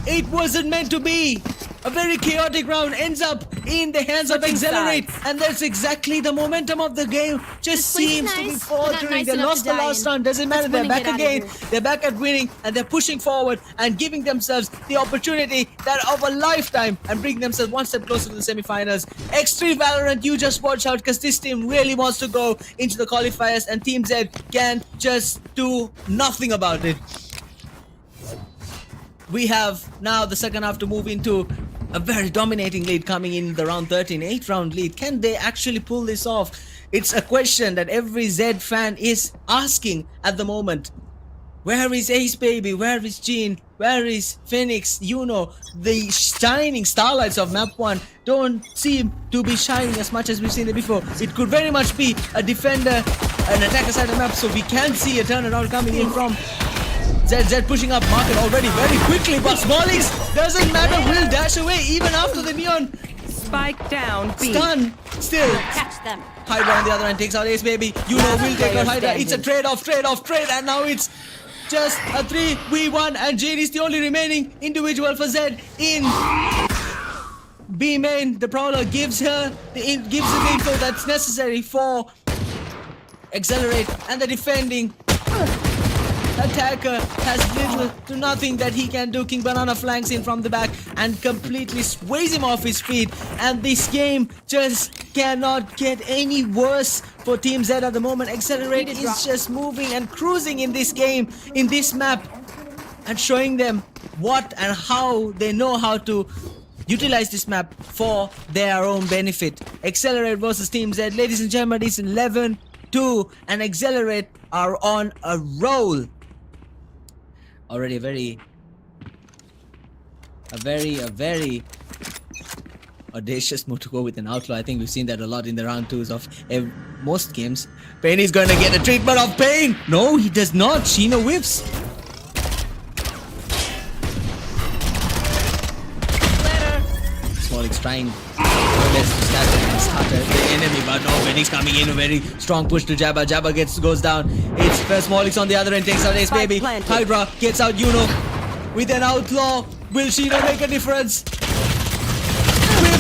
it wasn't meant to be. A very chaotic round ends up in the hands of EXCELORATE, and that's exactly the momentum of the game. Just seems to be faltering. They lost the last round, doesn't matter. They're back again. They're back at winning, and they're pushing forward and giving themselves the opportunity that of a lifetime and bring themselves one step closer to the semi-finals. X3 Valorant, you just watch out, because this team really wants to go into the qualifiers, and Team Z can just do nothing about it. We have now the second half to move into a very dominating lead coming in the round 13, 8-round lead. Can they actually pull this off? It's a question that every Zed fan is asking at the moment. Where is Ace Baby? Where is Jean? Where is Phoenix? You know, the shining starlights of map 1 don't seem to be shining as much as we've seen it before. It could very much be a defender, an attacker side of the map, so we can see a turnaround coming in from ZED pushing up market already very quickly, but Smallix doesn't matter, will dash away even after the neon Spike down. B. stun. Still, Catch them. Hydra on the other end takes out Ace Baby. You know, will take out Hydra. It's a trade, and now it's just a 3v1, and Jade is the only remaining individual for Zed in B main. The Prowler gives her the info that's necessary for Accelerate, and the defending attacker has little to nothing that he can do. King Banana flanks in from the back and completely sways him off his feet, and this game just cannot get any worse for Team Z at the moment. Accelerate is just moving and cruising in this game, in this map, and showing them what and how they know how to utilize this map for their own benefit. Accelerate versus Team Z. Ladies and gentlemen, it's 11-2, and Accelerate are on a roll. Already a very audacious move to go with an outlaw. I think we've seen that a lot in the round 2s of most games. Pain is going to get a treatment of Pain. No, he does not. Sheena whiffs. Smallix trying best to start the enemy, but no, Phoenix coming in, a very strong push to Jabba. Jabba goes down. It's Smallix on the other end, takes out Ace Baby. Hydra gets out Yuno with an outlaw. Will Sheena make a difference?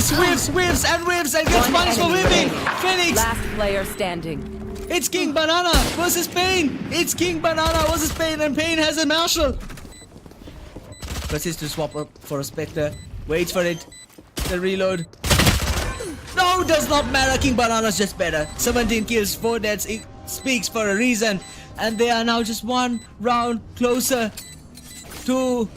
Whiffs and gets punished for whipping. Phoenix. Last player standing. It's King Banana versus Pain. It's King Banana versus Pain, and Pain has a Marshall. Proceeds to swap up for a Spectre. Waits for it. The reload. No, does not matter. King Banana's just better. 17 kills, 4 deaths. It speaks for a reason. And they are now just one round closer to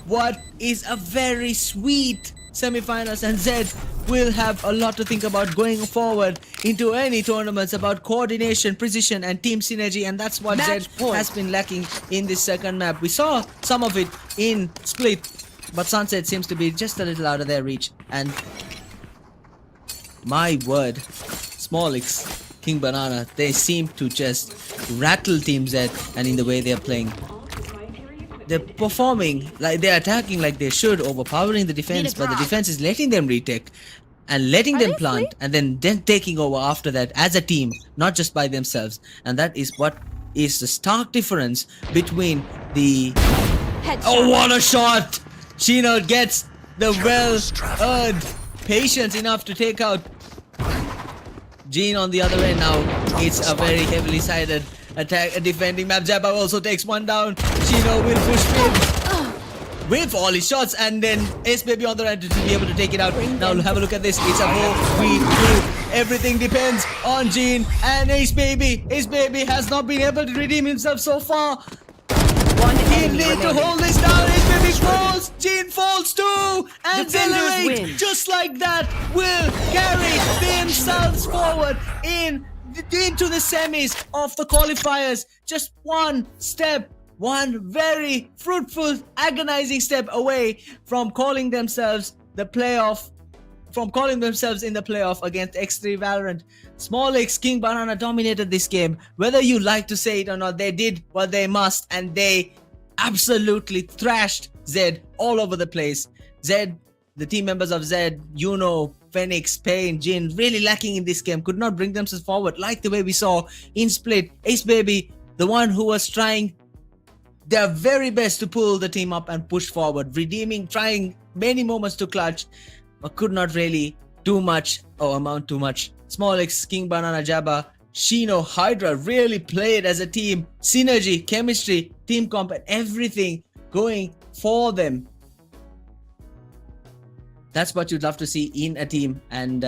what is a very sweet semi-finals. And Zed will have a lot to think about going forward into any tournaments, about coordination, precision, and team synergy. And that's what Zed has been lacking in this second map. We saw some of it in Split, but Sunset seems to be just a little out of their reach. And my word, Smallix, King Banana, they seem to just rattle Team Z, and in the way they're playing. They're performing like they're attacking like they should, overpowering the defense, but the defense is letting them retake and letting them plant, and then taking over after that as a team, not just by themselves. And that is what is the stark difference between the... Oh, what a shot! Sheena gets the well-earned patience enough to take out Jean on the other end. Now it's a very heavily sided attack, a defending map. Jabba also takes one down. Sheena will push with all his shots, and then Ace Baby on the end to be able to take it out. Now have a look at this. It's a 4v2. Everything depends on Jean and Ace Baby. Ace Baby has not been able to redeem himself so far. He need to hold this down. Ace Baby falls. Jean falls too. And Accelerate, just like that, will carry themselves forward into the semis of the qualifiers. Just one step, one very fruitful, agonizing step away from calling themselves the playoff, from calling themselves in the playoff against X3 Valorant. Smallix, King Banana dominated this game. Whether you like to say it or not, they did what they must, and they absolutely thrashed Zed all over the place. Zed, the team members of Zed, Yuno, Phoenix, Pain, Jin, really lacking in this game, could not bring themselves forward like the way we saw in Split. Ace Baby, the one who was trying their very best to pull the team up and push forward, redeeming, trying many moments to clutch, but could not really do much or amount to much. Smallix, King Banana, Jabba, Shino, Hydra really played as a team. Synergy, chemistry, team comp, and everything going for them. That's what you'd love to see in a team. And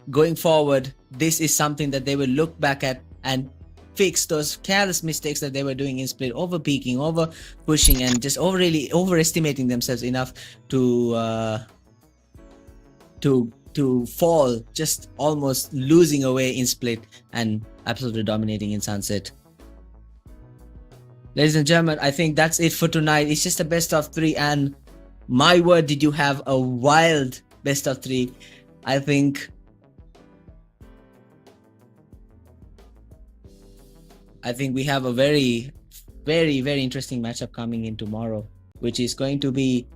going forward, this is something that they will look back at and fix those careless mistakes that they were doing in Split, over peaking, over pushing, and just really overestimating themselves enough to to fall, just almost losing away in split and absolutely dominating in sunset. Ladies and gentlemen, I think that's it for tonight. It's just a best of 3, and my word, did you have a wild best of 3. I think we have a very, very, very interesting matchup coming in tomorrow, which is going to be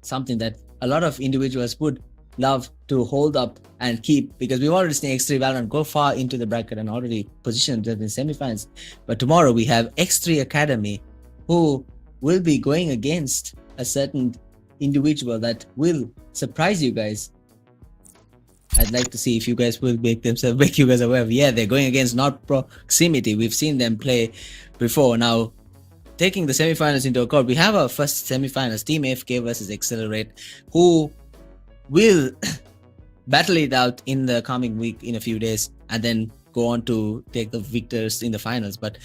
something that a lot of individuals would love to hold up and keep, because we've already seen X3 Valorant go far into the bracket and already positioned them in semifinals. But tomorrow we have X3 Academy, who will be going against a certain individual that will surprise you guys. I'd like to see if you guys will make you guys aware of, yeah, they're going against not Proximity. We've seen them play before. Now, taking the semifinals into account, we have our first semifinals, Team AFK versus EXCELORATE, who will battle it out in the coming week, in a few days, and then go on to take the victors in the finals. But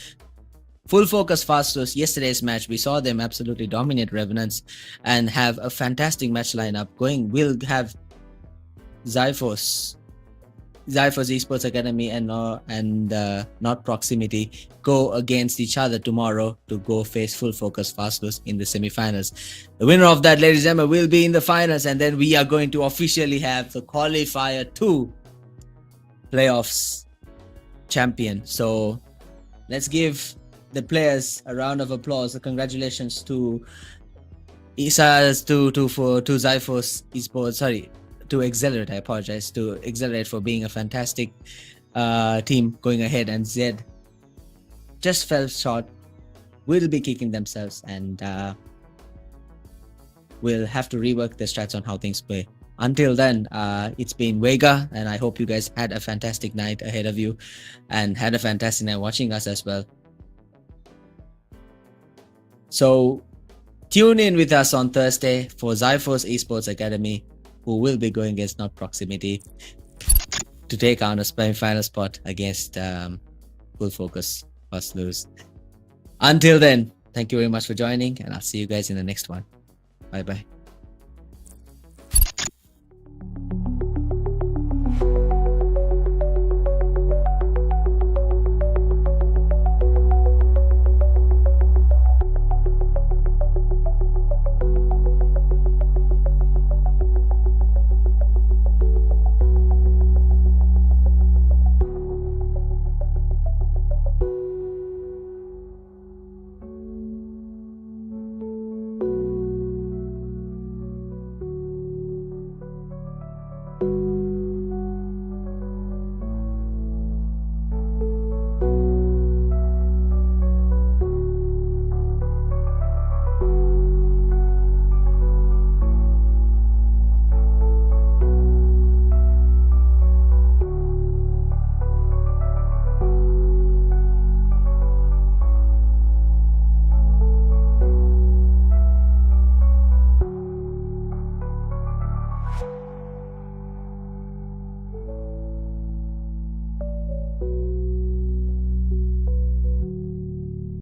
full focus Fastos, yesterday's match, we saw them absolutely dominate Revenants and have a fantastic match lineup going. We'll have Zyphos Esports Academy and not Proximity go against each other tomorrow to go face full focus Fastos in the semifinals. The winner of that, ladies and gentlemen, will be in the finals, and then we are going to officially have the qualifier 2 playoffs champion. So let's give the players a round of applause. Congratulations to Zyphos Esports, sorry, to EXCELORATE. I apologize to EXCELORATE for being a fantastic team going ahead, and ZED just fell short. Will be kicking themselves, and we'll have to rework the strats on how things play. Until then, it's been Vega, and I hope you guys had a fantastic night ahead of you and had a fantastic night watching us as well. So tune in with us on Thursday for Zyphos Esports Academy, who will be going against not Proximity to take on a semi-final spot against Full Focus First Lose. Until then, thank you very much for joining, and I'll see you guys in the next one. Bye bye.